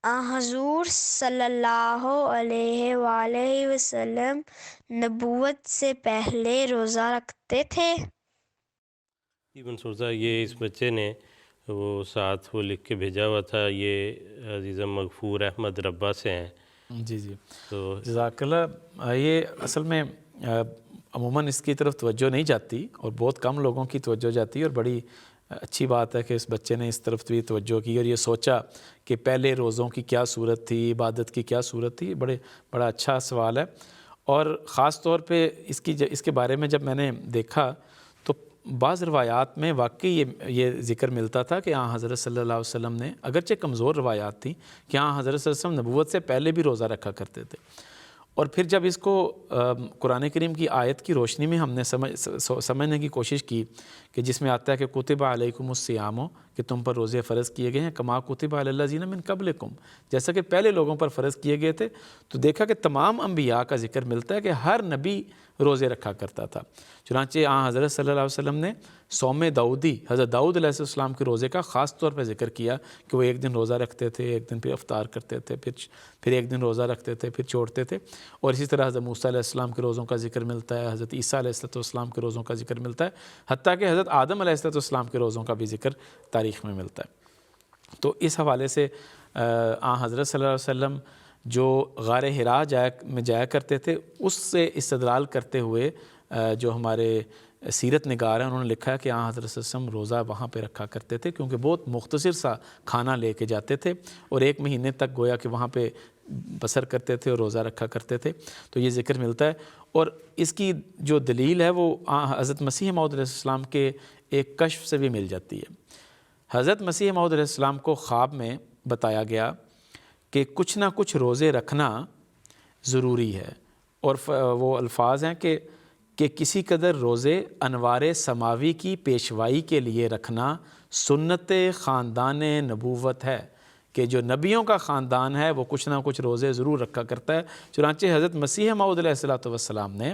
F: حضور صلی اللہ علیہ وآلہ وسلم نبوت سے پہلے روزہ رکھتے تھے؟
B: جی منصور صاحب، یہ اس بچے نے وہ ساتھ وہ لکھ کے بھیجا ہوا تھا، یہ عزیزم مغفور احمد ربا سے ہیں.
E: جی جی،
B: تو
E: جزاک اللہ. یہ اصل میں عموماً اس کی طرف توجہ نہیں جاتی اور بہت کم لوگوں کی توجہ جاتی ہے، اور بڑی اچھی بات ہے کہ اس بچے نے اس طرف بھی توجہ کی اور یہ سوچا کہ پہلے روزوں کی کیا صورت تھی، عبادت کی کیا صورت تھی. بڑا اچھا سوال ہے. اور خاص طور پہ اس کے بارے میں جب میں نے دیکھا تو بعض روایات میں واقعی یہ ذکر ملتا تھا کہ حضرت صلی اللہ علیہ وسلم نے، اگرچہ کمزور روایات تھیں، کہ حضرت صلی اللہ علیہ وسلم نبوت سے پہلے بھی روزہ رکھا کرتے تھے. اور پھر جب اس کو قرآن کریم کی آیت کی روشنی میں ہم نے سمجھنے کی کوشش کی کہ جس میں آتا ہے کہ کتب علیکم الصیام، کہ تم پر روزے فرض کیے گئے ہیں، کما کتب علی الذین من قبلکم، جیسا کہ پہلے لوگوں پر فرض کیے گئے تھے. تو دیکھا کہ تمام انبیاء کا ذکر ملتا ہے کہ ہر نبی روزے رکھا کرتا تھا. چنانچہ حضرت صلی اللہ علیہ وسلم نے صوم داؤدی، حضرت داؤد علیہ السلام کے روزے کا خاص طور پہ ذکر کیا کہ وہ ایک دن روزہ رکھتے تھے، ایک دن پھر افطار کرتے تھے، پھر ایک دن روزہ رکھتے تھے، پھر چھوڑتے تھے. اور اسی طرح حضرت موسیٰ علیہ السلام کے روزوں کا ذکر ملتا ہے، حضرت عیسیٰ علیہ السلام کے روزوں کا ذکر ملتا ہے، حتیٰ کہ حضرت آدم علیہ السلام کے روزوں کا بھی ذکر تاریخ میں ملتا ہے. تو اس حوالے سے حضرت صلی اللہ علیہ وسلم جو غار حرا میں جایا کرتے تھے، اس سے استدلال کرتے ہوئے جو ہمارے سیرت نگار ہیں انہوں نے لکھا ہے کہ حضرت صلی اللہ علیہ وسلم روزہ وہاں پہ رکھا کرتے تھے، کیونکہ بہت مختصر سا کھانا لے کے جاتے تھے اور 1 مہینے تک گویا کہ وہاں پہ بسر کرتے تھے اور روزہ رکھا کرتے تھے. تو یہ ذکر ملتا ہے. اور اس کی جو دلیل ہے وہ حضرت مسیح موعود علیہ السلام کے ایک کشف سے بھی مل جاتی ہے. حضرت مسیح موعود علیہ السلام کو خواب میں بتایا گیا کہ کچھ نہ کچھ روزے رکھنا ضروری ہے، اور وہ الفاظ ہیں کہ کسی قدر روزے انوار سماوی کی پیشوائی کے لیے رکھنا سنت خاندان نبوت ہے، کہ جو نبیوں کا خاندان ہے وہ کچھ نہ کچھ روزے ضرور رکھا کرتا ہے. چنانچہ حضرت مسیح موعود علیہ السلام نے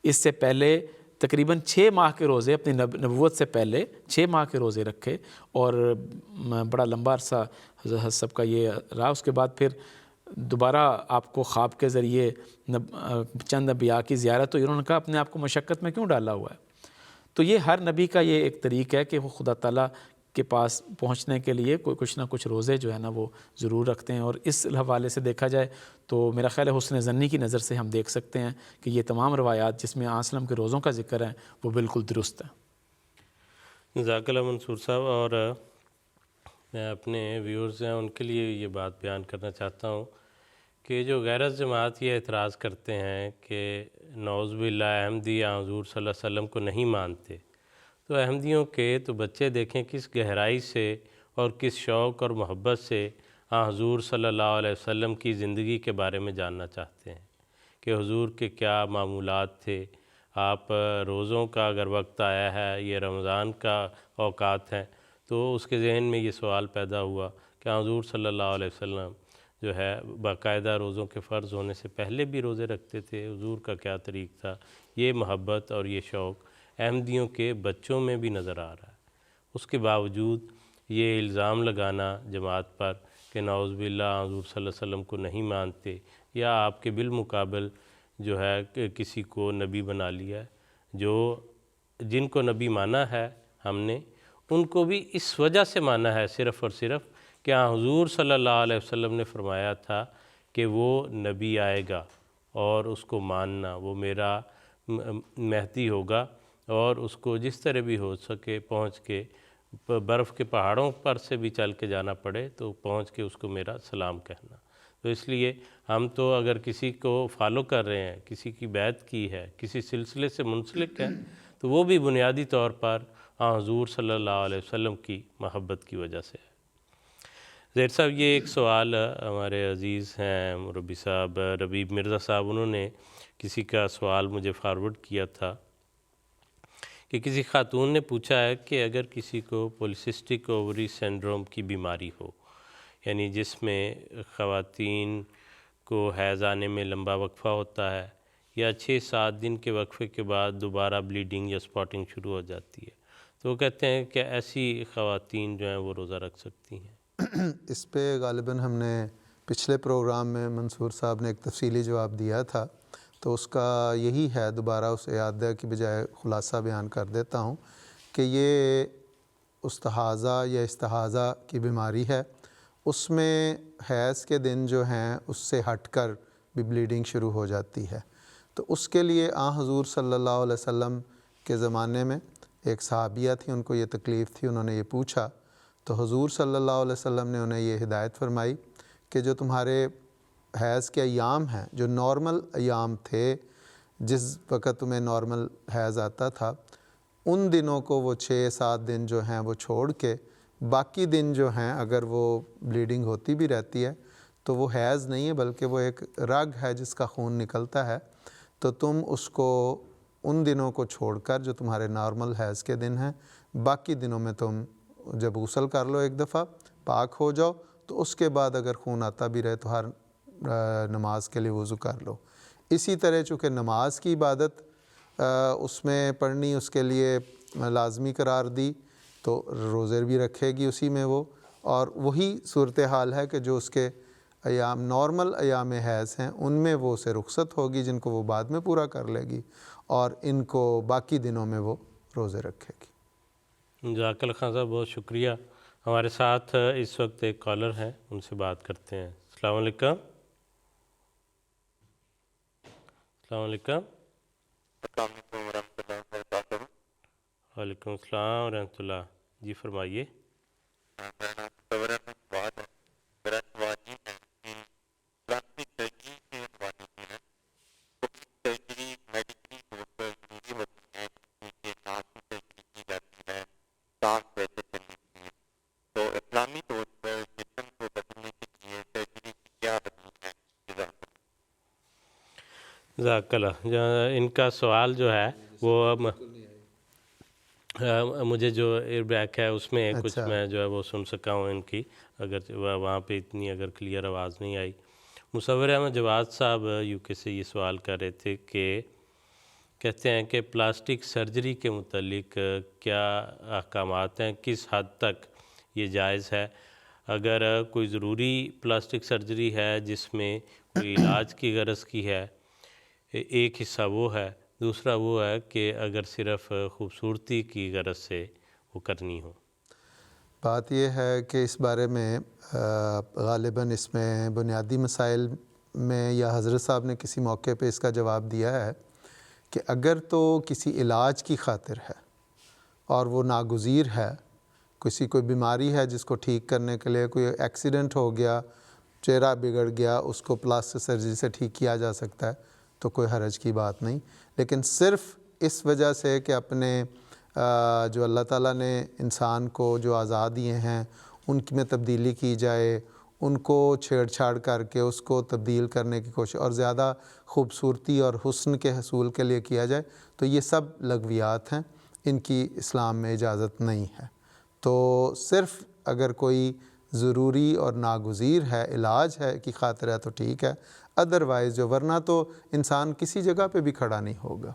E: اس سے پہلے تقریباً 6 ماہ کے روزے، اپنی نبوت سے پہلے 6 ماہ کے روزے رکھے، اور بڑا لمبا عرصہ حضرت سب کا یہ رہا. اس کے بعد پھر دوبارہ آپ کو خواب کے ذریعے چند انبیاء کی زیارت ہوئی، انہوں نے کہا اپنے آپ کو مشقت میں کیوں ڈالا ہوا ہے. تو یہ ہر نبی کا یہ ایک طریق ہے کہ وہ خدا تعالیٰ کے پاس پہنچنے کے لیے کچھ نہ کچھ روزے جو ہے نا وہ ضرور رکھتے ہیں. اور اس حوالے سے دیکھا جائے تو میرا خیال ہے حسن ظنی کی نظر سے ہم دیکھ سکتے ہیں کہ یہ تمام روایات جس میں وسلم کے روزوں کا ذکر ہے وہ بالکل درست ہے.
B: جزاک اللہ منصور صاحب. اور میں اپنے ویورز ہیں ان کے لیے یہ بات بیان کرنا چاہتا ہوں کہ جو غیرت جماعت یہ اعتراض کرتے ہیں کہ نعوذ باللہ احمدی حضور صلی اللہ علیہ وسلم کو نہیں مانتے، تو احمدیوں کے تو بچے دیکھیں کس گہرائی سے اور کس شوق اور محبت سے حضور صلی اللہ علیہ وسلم کی زندگی کے بارے میں جاننا چاہتے ہیں کہ حضور کے کیا معمولات تھے. آپ روزوں کا اگر وقت آیا ہے، یہ رمضان کا اوقات ہیں، تو اس کے ذہن میں یہ سوال پیدا ہوا کہ حضور صلی اللہ علیہ وسلم جو ہے باقاعدہ روزوں کے فرض ہونے سے پہلے بھی روزے رکھتے تھے، حضور کا کیا طریق تھا. یہ محبت اور یہ شوق احمدیوں کے بچوں میں بھی نظر آ رہا ہے. اس کے باوجود یہ الزام لگانا جماعت پر کہ نعوذ باللہ حضور صلی اللہ علیہ وسلم کو نہیں مانتے، یا آپ کے بالمقابل جو ہے کہ کسی کو نبی بنا لیا ہے. جن کو نبی مانا ہے ہم نے، ان کو بھی اس وجہ سے مانا ہے صرف اور صرف کہ حضور صلی اللہ علیہ وسلم نے فرمایا تھا کہ وہ نبی آئے گا اور اس کو ماننا، وہ میرا مہدی ہوگا، اور اس کو جس طرح بھی ہو سکے پہنچ کے برف کے پہاڑوں پر سے بھی چل کے جانا پڑے تو پہنچ کے اس کو میرا سلام کہنا۔ تو اس لیے ہم تو اگر کسی کو فالو کر رہے ہیں، کسی کی بیعت کی ہے، کسی سلسلے سے منسلک ہے، تو وہ بھی بنیادی طور پر حضور صلی اللہ علیہ وسلم کی محبت کی وجہ سے ہے۔ زید صاحب، یہ ایک سوال ہمارے عزیز ہیں مربی صاحب ربیب مرزا صاحب، انہوں نے کسی کا سوال مجھے فارورڈ کیا تھا کہ کسی خاتون نے پوچھا ہے کہ اگر کسی کو پولیسسٹک اووری سنڈروم کی بیماری ہو، یعنی جس میں خواتین کو حیض آنے میں لمبا وقفہ ہوتا ہے یا 6-7 دن کے وقفے کے بعد دوبارہ بلیڈنگ یا سپاٹنگ شروع ہو جاتی ہے، تو وہ کہتے ہیں کہ ایسی خواتین جو ہیں وہ روزہ رکھ سکتی ہیں؟
C: اس پہ غالباً ہم نے پچھلے پروگرام میں منصور صاحب نے ایک تفصیلی جواب دیا تھا، تو اس کا یہی ہے، دوبارہ اسے یاد کی بجائے خلاصہ بیان کر دیتا ہوں کہ یہ استحاضہ یا استحاضہ کی بیماری ہے، اس میں حیض کے دن جو ہیں اس سے ہٹ کر بھی بلیڈنگ شروع ہو جاتی ہے۔ تو اس کے لیے حضور صلی اللہ علیہ وسلم کے زمانے میں ایک صحابیہ تھی، ان کو یہ تکلیف تھی، انہوں نے یہ پوچھا تو حضور صلی اللہ علیہ وسلم نے انہیں یہ ہدایت فرمائی کہ جو تمہارے حیض کے ایام ہیں، جو نارمل ایام تھے، جس وقت تمہیں نارمل حیض آتا تھا، ان دنوں کو وہ 6-7 دن جو ہیں وہ چھوڑ کے باقی دن جو ہیں اگر وہ بلیڈنگ ہوتی بھی رہتی ہے تو وہ حیض نہیں ہے بلکہ وہ ایک رگ ہے جس کا خون نکلتا ہے، تو تم اس کو ان دنوں کو چھوڑ کر جو تمہارے نارمل حیض کے دن ہیں، باقی دنوں میں تم جب غسل کر لو ایک دفعہ، پاک ہو جاؤ، تو اس کے بعد اگر خون آتا بھی رہے تو ہر نماز کے لیے وضو کر لو۔ اسی طرح چونکہ نماز کی عبادت اس میں پڑھنی اس کے لیے لازمی قرار دی، تو روزے بھی رکھے گی اسی میں وہ، اور وہی صورتحال ہے کہ جو اس کے ایام نارمل ایام حیض ہیں ان میں وہ اسے رخصت ہوگی، جن کو وہ بعد میں پورا کر لے گی، اور ان کو باقی دنوں میں وہ روزے رکھے گی۔
B: جزاک اللہ خان صاحب، بہت شکریہ۔ ہمارے ساتھ اس وقت ایک کالر ہیں، ان سے بات کرتے ہیں۔ السلام علیکم۔ السلام علیکم۔
D: السلام علیکم ورحمۃ اللہ وبرکاتہ۔
B: وعلیکم السلام ورحمۃ اللہ، جی فرمائیے۔
D: میرا نام مصور ہے، بات ہے، میرا سوال یہ ہے کہ پلاسٹک سرجری کے حوالے سے ہے، تو سرجری میڈیکلی طور پر ضروری ہوتی ہے کہ ناک کی سرجری کی جاتی ہے، سانس ویسے چلنے کے لیے، تو اسلامی طور پر جسم کو بدلنے کے لیے سرجری کی کیا حدود ہے؟
B: جزاک اللہ۔ ان کا سوال جو ہے وہ مجھے جو ایئر بیک ہے اس میں کچھ میں جو ہے وہ سن سکا ہوں ان کی، اگر وہاں پہ اتنی اگر کلیئر آواز نہیں آئی۔ مصور احمد جواد صاحب یو کے سے یہ سوال کر رہے تھے کہ کہتے ہیں کہ پلاسٹک سرجری کے متعلق کیا احکامات ہیں، کس حد تک یہ جائز ہے؟ اگر کوئی ضروری پلاسٹک سرجری ہے جس میں کوئی علاج کی غرض کی ہے، ایک حصہ وہ ہے، دوسرا وہ ہے کہ اگر صرف خوبصورتی کی غرض سے وہ کرنی ہو۔
C: بات یہ ہے کہ اس بارے میں غالباً اس میں بنیادی مسائل میں یا حضرت صاحب نے کسی موقع پہ اس کا جواب دیا ہے کہ اگر تو کسی علاج کی خاطر ہے اور وہ ناگزیر ہے، کوئی بیماری ہے جس کو ٹھیک کرنے کے لیے، کوئی ایکسیڈنٹ ہو گیا، چہرہ بگڑ گیا، اس کو پلاسٹک سرجری سے ٹھیک کیا جا سکتا ہے، تو کوئی حرج کی بات نہیں۔ لیکن صرف اس وجہ سے کہ اپنے جو اللہ تعالیٰ نے انسان کو جو اعضاء دیے ہیں ان میں تبدیلی کی جائے، ان کو چھیڑ چھاڑ کر کے اس کو تبدیل کرنے کی کوشش اور زیادہ خوبصورتی اور حسن کے حصول کے لیے کیا جائے، تو یہ سب لغویات ہیں، ان کی اسلام میں اجازت نہیں ہے۔ تو صرف اگر کوئی ضروری اور ناگزیر ہے، علاج ہے کی خاطر ہے تو ٹھیک ہے، ادروائز جو ورنہ تو انسان کسی جگہ پہ بھی کھڑا نہیں ہوگا،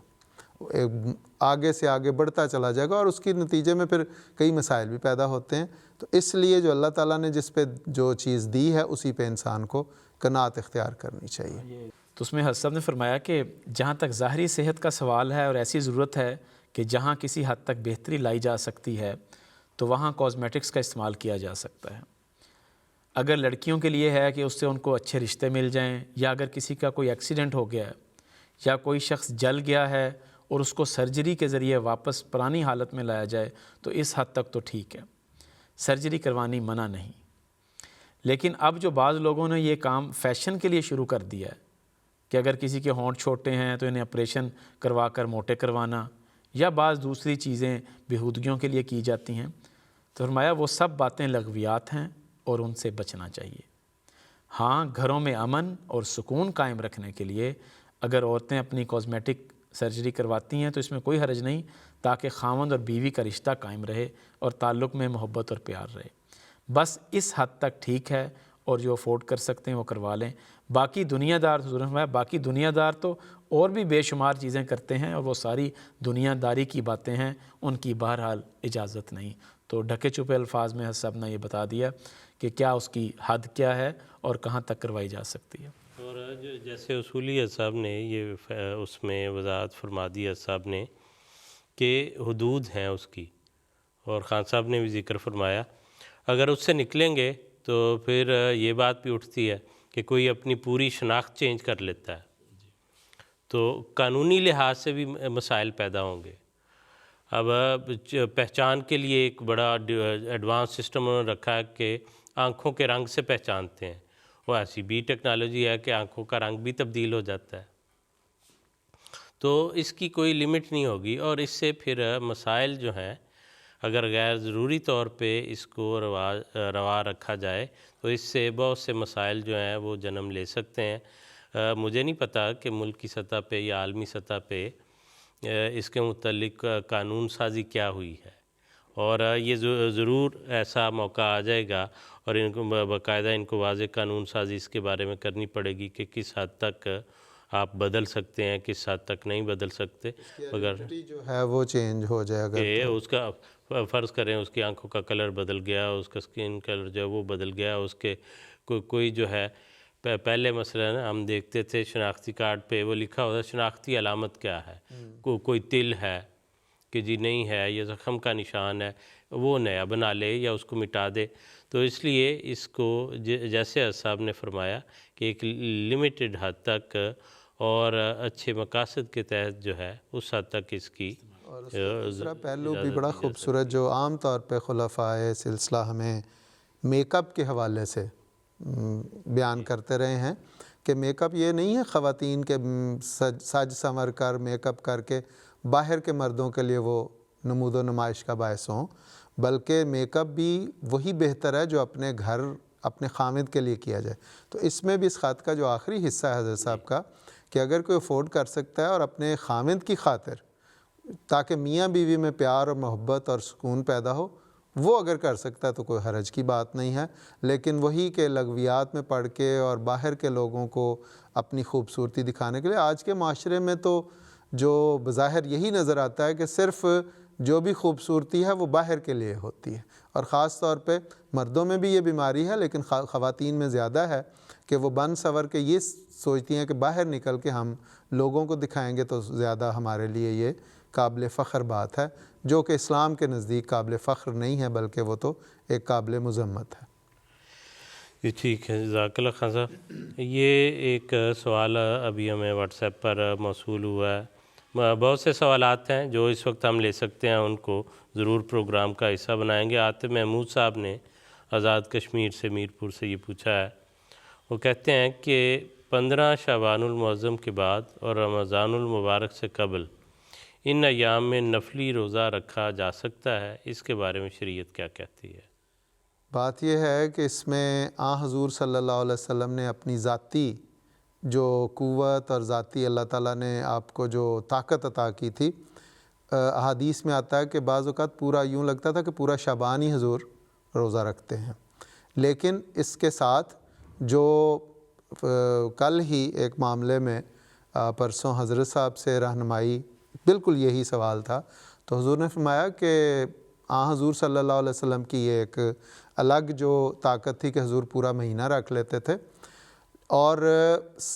C: آگے سے آگے بڑھتا چلا جائے گا اور اس کے نتیجے میں پھر کئی مسائل بھی پیدا ہوتے ہیں۔ تو اس لیے جو اللہ تعالیٰ نے جس پہ جو چیز دی ہے اسی پہ انسان کو قناعت اختیار کرنی چاہیے۔
E: تو اس میں حضرت صاحب نے فرمایا کہ جہاں تک ظاہری صحت کا سوال ہے اور ایسی ضرورت ہے کہ جہاں کسی حد تک بہتری لائی جا سکتی ہے تو وہاں کاسمیٹکس کا استعمال کیا جا سکتا ہے، اگر لڑکیوں کے لیے ہے کہ اس سے ان کو اچھے رشتے مل جائیں، یا اگر کسی کا کوئی ایکسیڈنٹ ہو گیا ہے یا کوئی شخص جل گیا ہے اور اس کو سرجری کے ذریعے واپس پرانی حالت میں لایا جائے تو اس حد تک تو ٹھیک ہے، سرجری کروانی منع نہیں۔ لیکن اب جو بعض لوگوں نے یہ کام فیشن کے لیے شروع کر دیا ہے کہ اگر کسی کے ہونٹ چھوٹے ہیں تو انہیں آپریشن کروا کر موٹے کروانا، یا بعض دوسری چیزیں بیہودگیوں کے لیے کی جاتی ہیں، تو فرمایا وہ سب باتیں لغویات ہیں اور ان سے بچنا چاہیے۔ ہاں، گھروں میں امن اور سکون قائم رکھنے کے لیے اگر عورتیں اپنی کاسمیٹک سرجری کرواتی ہیں تو اس میں کوئی حرج نہیں، تاکہ خاوند اور بیوی کا رشتہ قائم رہے اور تعلق میں محبت اور پیار رہے۔ بس اس حد تک ٹھیک ہے، اور جو افورڈ کر سکتے ہیں وہ کروا لیں۔ باقی دنیا دار، حضور نے فرمایا باقی دنیا دار تو اور بھی بے شمار چیزیں کرتے ہیں، اور وہ ساری دنیا داری کی باتیں ہیں، ان کی بہرحال اجازت نہیں۔ تو ڈھکے چھپے الفاظ میں صاحب نے یہ بتا دیا کہ کیا اس کی حد کیا ہے اور کہاں تک کروائی جا سکتی ہے۔
B: اور جیسے اصولی صاحب نے یہ اس میں وضاحت فرما دی صاحب نے کہ حدود ہیں اس کی، اور خان صاحب نے بھی ذکر فرمایا اگر اس سے نکلیں گے تو پھر یہ بات بھی اٹھتی ہے کہ کوئی اپنی پوری شناخت چینج کر لیتا ہے، تو قانونی لحاظ سے بھی مسائل پیدا ہوں گے۔ اب پہچان کے لیے ایک بڑا ایڈوانس سسٹم انہوں نے رکھا ہے کہ آنکھوں کے رنگ سے پہچانتے ہیں، وہ ایسی بھی ٹیکنالوجی ہے کہ آنکھوں کا رنگ بھی تبدیل ہو جاتا ہے، تو اس کی کوئی لمٹ نہیں ہوگی۔ اور اس سے پھر مسائل جو ہیں اگر غیر ضروری طور پہ اس کو روا رکھا جائے تو اس سے بہت سے مسائل جو ہیں وہ جنم لے سکتے ہیں۔ مجھے نہیں پتہ کہ ملکی سطح پہ یا عالمی سطح پہ اس کے متعلق قانون سازی کیا ہوئی ہے، اور یہ ضرور ایسا موقع آ جائے گا اور ان کو باقاعدہ ان کو واضح قانون سازی اس کے بارے میں کرنی پڑے گی کہ کس حد تک آپ بدل سکتے ہیں، کس حد تک نہیں بدل سکتے۔ اگر
C: جو ہے وہ چینج ہو جائے گا
B: کہ اس کا فرض کریں اس کی آنکھوں کا کلر بدل گیا، اس کا سکن کلر جو ہے وہ بدل گیا، اس کے کوئی جو ہے پہلے مثلا ہم دیکھتے تھے شناختی کارڈ پہ وہ لکھا ہوتا ہے شناختی علامت کیا ہے، کوئی تل ہے کہ جی نہیں ہے، یہ زخم کا نشان ہے، وہ نیا بنا لے یا اس کو مٹا دے۔ تو اس لیے اس کو جیسے صاحب نے فرمایا کہ ایک لمیٹڈ حد تک اور اچھے مقاصد کے تحت جو ہے اس حد تک اس کی
C: اور اس کا دوسرا پہلو بھی بڑا خوبصورت جو عام طور پہ خلفائے سلسلہ ہمیں میک اپ کے حوالے سے بیان کرتے رہے ہیں کہ میک اپ یہ نہیں ہے خواتین کے سج سنور کر میک اپ کر کے باہر کے مردوں کے لیے وہ نمود و نمائش کا باعث ہوں، بلکہ میک اپ بھی وہی بہتر ہے جو اپنے گھر اپنے خامد کے لیے کیا جائے۔ تو اس میں بھی اس خط کا جو آخری حصہ ہے حضرت صاحب کا کہ اگر کوئی افورڈ کر سکتا ہے اور اپنے خامد کی خاطر تاکہ میاں بیوی میں پیار اور محبت اور سکون پیدا ہو، وہ اگر کر سکتا ہے تو کوئی حرج کی بات نہیں ہے۔ لیکن وہی کہ لغویات میں پڑھ کے اور باہر کے لوگوں کو اپنی خوبصورتی دکھانے کے لیے آج کے معاشرے میں تو جو بظاہر یہی نظر آتا ہے کہ صرف جو بھی خوبصورتی ہے وہ باہر کے لیے ہوتی ہے، اور خاص طور پہ مردوں میں بھی یہ بیماری ہے لیکن خواتین میں زیادہ ہے کہ وہ بن سور کے یہ سوچتی ہیں کہ باہر نکل کے ہم لوگوں کو دکھائیں گے تو زیادہ ہمارے لیے یہ قابل فخر بات ہے، جو کہ اسلام کے نزدیک قابل فخر نہیں ہے بلکہ وہ تو ایک قابل مذمت ہے۔
B: جی ٹھیک ہے، جزاک اللہ خان صاحب۔ یہ ایک سوال ابھی ہمیں واٹس ایپ پر موصول ہوا ہے، بہت سے سوالات ہیں جو اس وقت ہم لے سکتے ہیں، ان کو ضرور پروگرام کا حصہ بنائیں گے۔ عاطف محمود صاحب نے آزاد کشمیر سے میرپور سے یہ پوچھا ہے، وہ کہتے ہیں کہ 15 شعبان المعظم کے بعد اور رمضان المبارک سے قبل ان ایام میں نفلی روزہ رکھا جا سکتا ہے، اس کے بارے میں شریعت کیا کہتی ہے؟
C: بات یہ ہے کہ اس میں حضور صلی اللہ علیہ وسلم نے اپنی ذاتی جو قوت اور ذاتی اللہ تعالیٰ نے آپ کو جو طاقت عطا کی تھی، احادیث میں آتا ہے کہ بعض اوقات پورا یوں لگتا تھا کہ پورا شعبان ہی حضور روزہ رکھتے ہیں، لیکن اس کے ساتھ جو کل ہی ایک معاملے میں پرسوں حضرت صاحب سے رہنمائی بالکل یہی سوال تھا، تو حضور نے فرمایا کہ حضور صلی اللہ علیہ وسلم کی یہ ایک الگ جو طاقت تھی کہ حضور پورا مہینہ رکھ لیتے تھے، اور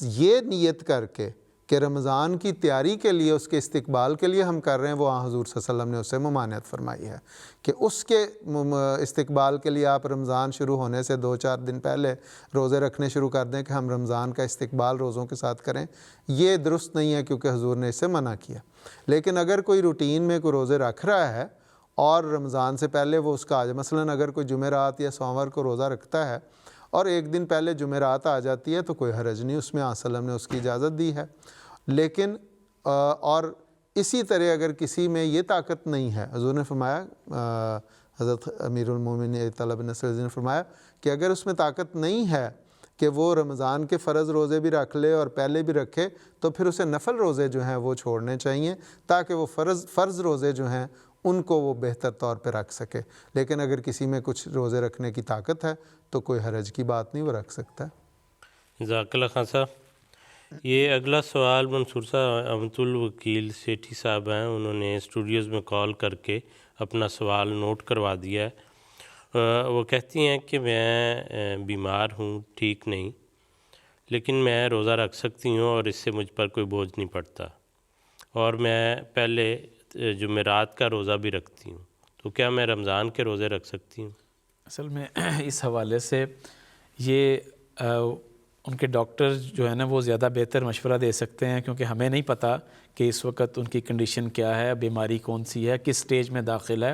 C: یہ نیت کر کے کہ رمضان کی تیاری کے لیے، اس کے استقبال کے لیے ہم کر رہے ہیں، وہ حضور صلی اللہ علیہ وسلم نے اس سے ممانعت فرمائی ہے کہ اس کے استقبال کے لیے آپ رمضان شروع ہونے سے 2-4 دن پہلے روزے رکھنے شروع کر دیں کہ ہم رمضان کا استقبال روزوں کے ساتھ کریں. یہ درست نہیں ہے کیونکہ حضور نے اس سے منع کیا. لیکن اگر کوئی روٹین میں کوئی روزے رکھ رہا ہے اور رمضان سے پہلے وہ اس کا آ جائے، مثلاً اگر کوئی جمعرات یا سوموار کو روزہ رکھتا ہے اور ایک دن پہلے جمعرات آ جاتی ہے تو کوئی حرج نہیں، اس میں آپ صلی اللہ علیہ وسلم نے اس کی اجازت دی ہے. لیکن اور اسی طرح اگر کسی میں یہ طاقت نہیں ہے، حضور نے فرمایا، حضرت امیر المومنین طلب نصر نے فرمایا کہ اگر اس میں طاقت نہیں ہے کہ وہ رمضان کے فرض روزے بھی رکھ لے اور پہلے بھی رکھے، تو پھر اسے نفل روزے جو ہیں وہ چھوڑنے چاہیے تاکہ وہ فرض روزے جو ہیں ان کو وہ بہتر طور پہ رکھ سکے. لیکن اگر کسی میں کچھ روزے رکھنے کی طاقت ہے تو کوئی حرج کی بات نہیں، وہ رکھ سکتا ہے.
B: جزاک اللہ خان صاحب. یہ اگلا سوال منصور صاحب احمد الوکیل سیٹھی صاحب ہیں، انہوں نے اسٹوڈیوز میں کال کر کے اپنا سوال نوٹ کروا دیا ہے. وہ کہتی ہیں کہ میں بیمار ہوں، ٹھیک نہیں، لیکن میں روزہ رکھ سکتی ہوں اور اس سے مجھ پر کوئی بوجھ نہیں پڑتا، اور میں پہلے جمعرات کا روزہ بھی رکھتی ہوں، تو کیا میں رمضان کے روزے رکھ سکتی ہوں؟
E: اصل میں اس حوالے سے یہ ان کے ڈاکٹر جو ہے نا وہ زیادہ بہتر مشورہ دے سکتے ہیں، کیونکہ ہمیں نہیں پتہ کہ اس وقت ان کی کنڈیشن کیا ہے، بیماری کون سی ہے، کس سٹیج میں داخل ہے.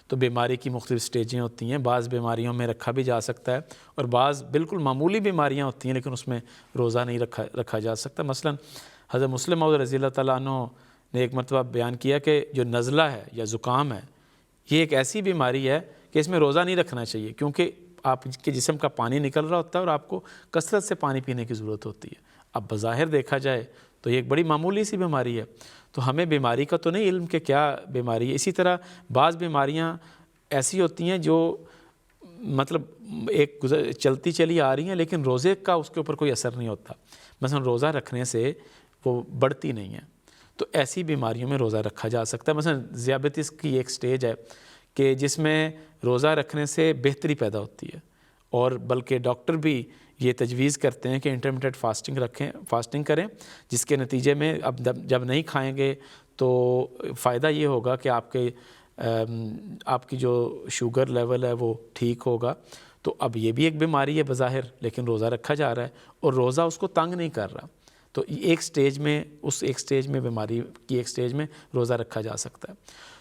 E: تو بیماری کی مختلف سٹیجیں ہوتی ہیں، بعض بیماریوں میں رکھا بھی جا سکتا ہے اور بعض بالکل معمولی بیماریاں ہوتی ہیں لیکن اس میں روزہ نہیں رکھا جا سکتا. مثلا حضرت مسلم موعود رضی اللہ تعالیٰ عنہ نے ایک مرتبہ بیان کیا کہ جو نزلہ ہے یا زکام ہے، یہ ایک ایسی بیماری ہے کہ اس میں روزہ نہیں رکھنا چاہیے، کیونکہ آپ کے جسم کا پانی نکل رہا ہوتا ہے اور آپ کو کثرت سے پانی پینے کی ضرورت ہوتی ہے. اب بظاہر دیکھا جائے تو یہ ایک بڑی معمولی سی بیماری ہے، تو ہمیں بیماری کا تو نہیں علم کہ کیا بیماری ہے. اسی طرح بعض بیماریاں ایسی ہوتی ہیں جو مطلب ایک چلتی چلی آ رہی ہیں لیکن روزے کا اس کے اوپر کوئی اثر نہیں ہوتا. مثلا روزہ رکھنے سے وہ بڑھتی نہیں ہیں، تو ایسی بیماریوں میں روزہ رکھا جا سکتا ہے. مثلا ذیابیطس کی ایک سٹیج ہے کہ جس میں روزہ رکھنے سے بہتری پیدا ہوتی ہے، اور بلکہ ڈاکٹر بھی یہ تجویز کرتے ہیں کہ انٹرمیٹیٹ فاسٹنگ کریں، جس کے نتیجے میں اب جب نہیں کھائیں گے تو فائدہ یہ ہوگا کہ آپ کی جو شوگر لیول ہے وہ ٹھیک ہوگا. تو اب یہ بھی ایک بیماری ہے بظاہر، لیکن روزہ رکھا جا رہا ہے اور روزہ اس کو تنگ نہیں کر رہا، تو ایک سٹیج میں بیماری کی ایک سٹیج میں روزہ رکھا جا سکتا ہے.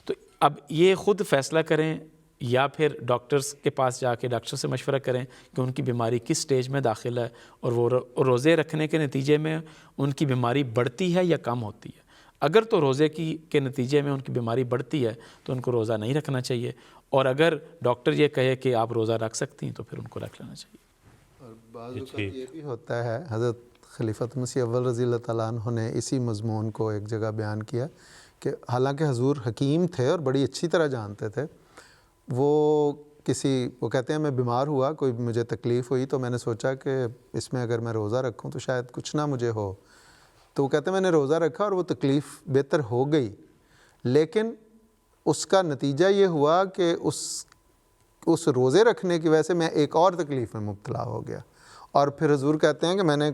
E: تو اب یہ خود فیصلہ کریں یا پھر ڈاکٹرز کے پاس جا کے ڈاکٹر سے مشورہ کریں کہ ان کی بیماری کس سٹیج میں داخل ہے، اور وہ روزے رکھنے کے نتیجے میں ان کی بیماری بڑھتی ہے یا کم ہوتی ہے. اگر تو روزے کے نتیجے میں ان کی بیماری بڑھتی ہے تو ان کو روزہ نہیں رکھنا چاہیے، اور اگر ڈاکٹر یہ کہے کہ آپ روزہ رکھ سکتی ہیں تو پھر ان کو رکھ لینا چاہیے.
C: اور بعض اوقات یہ بھی ہوتا ہے، حضرت خلیفۃ مسیح اول رضی اللہ تعالیٰ عنہ نے اسی مضمون کو ایک جگہ بیان کیا کہ حالانکہ حضور حکیم تھے اور بڑی اچھی طرح جانتے تھے، وہ کہتے ہیں میں بیمار ہوا، کوئی مجھے تکلیف ہوئی تو میں نے سوچا کہ اس میں اگر میں روزہ رکھوں تو شاید کچھ نہ مجھے ہو، تو وہ کہتے ہیں میں نے روزہ رکھا اور وہ تکلیف بہتر ہو گئی، لیکن اس کا نتیجہ یہ ہوا کہ اس روزے رکھنے کی وجہ سے میں ایک اور تکلیف میں مبتلا ہو گیا. اور پھر حضور کہتے ہیں کہ میں نے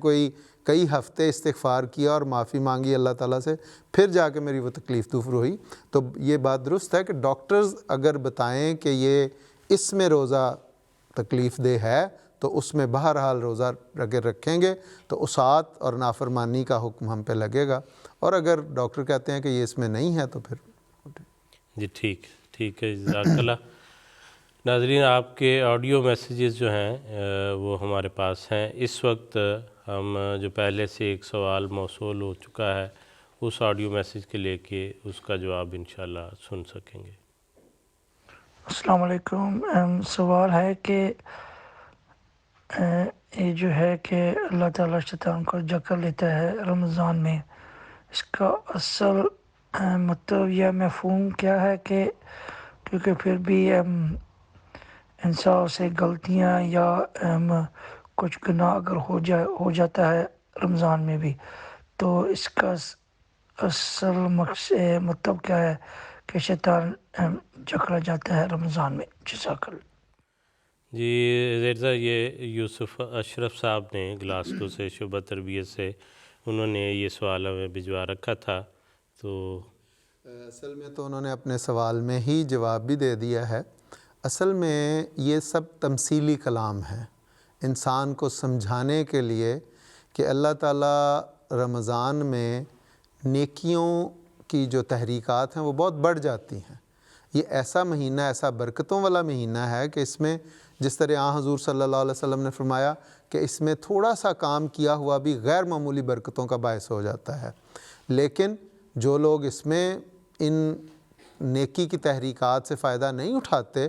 C: کئی ہفتے استغفار کیا اور معافی مانگی اللہ تعالیٰ سے، پھر جا کے میری وہ تکلیف دور ہوئی. تو یہ بات درست ہے کہ ڈاکٹرز اگر بتائیں کہ یہ اس میں روزہ تکلیف دہ ہے تو اس میں بہرحال روزہ اگر رکھیں گے تو اسات اور نافرمانی کا حکم ہم پہ لگے گا، اور اگر ڈاکٹر کہتے ہیں کہ یہ اس میں نہیں ہے تو پھر
B: جی ٹھیک ہے. جزاک اللہ. ناظرین، آپ کے آڈیو میسیجز جو ہیں وہ ہمارے پاس ہیں. اس وقت ہم جو پہلے سے ایک سوال موصول ہو چکا ہے اس آڈیو میسیج کے لے کے اس کا جواب انشاءاللہ سن سکیں گے.
G: السلام علیکم. سوال ہے کہ یہ جو ہے کہ اللہ تعالیٰ شیطان کو جکڑ لیتا ہے رمضان میں، اس کا اصل مطلب یا مفہوم کیا ہے؟ کہ کیونکہ پھر بھی انسان سے غلطیاں یا کچھ گناہ اگر ہو جاتا ہے رمضان میں بھی، تو اس کا اصل مطلب کیا ہے کہ شیطان جکڑا جاتا ہے رمضان میں؟ جزاک اللہ.
B: جی زیرزا، یہ یوسف اشرف صاحب نے گلاسکو سے شعبہ تربیت سے انہوں نے یہ سوال ہمیں بھجوا رکھا تھا، تو
C: اصل میں تو انہوں نے اپنے سوال میں ہی جواب بھی دے دیا ہے۔ اصل میں یہ سب تمثیلی کلام ہے انسان کو سمجھانے کے لیے کہ اللہ تعالیٰ رمضان میں نیکیوں کی جو تحریکات ہیں وہ بہت بڑھ جاتی ہیں۔ یہ ایسا مہینہ، ایسا برکتوں والا مہینہ ہے کہ اس میں جس طرح حضور صلی اللہ علیہ وسلم نے فرمایا کہ اس میں تھوڑا سا کام کیا ہوا بھی غیر معمولی برکتوں کا باعث ہو جاتا ہے، لیکن جو لوگ اس میں ان نیکی کی تحریکات سے فائدہ نہیں اٹھاتے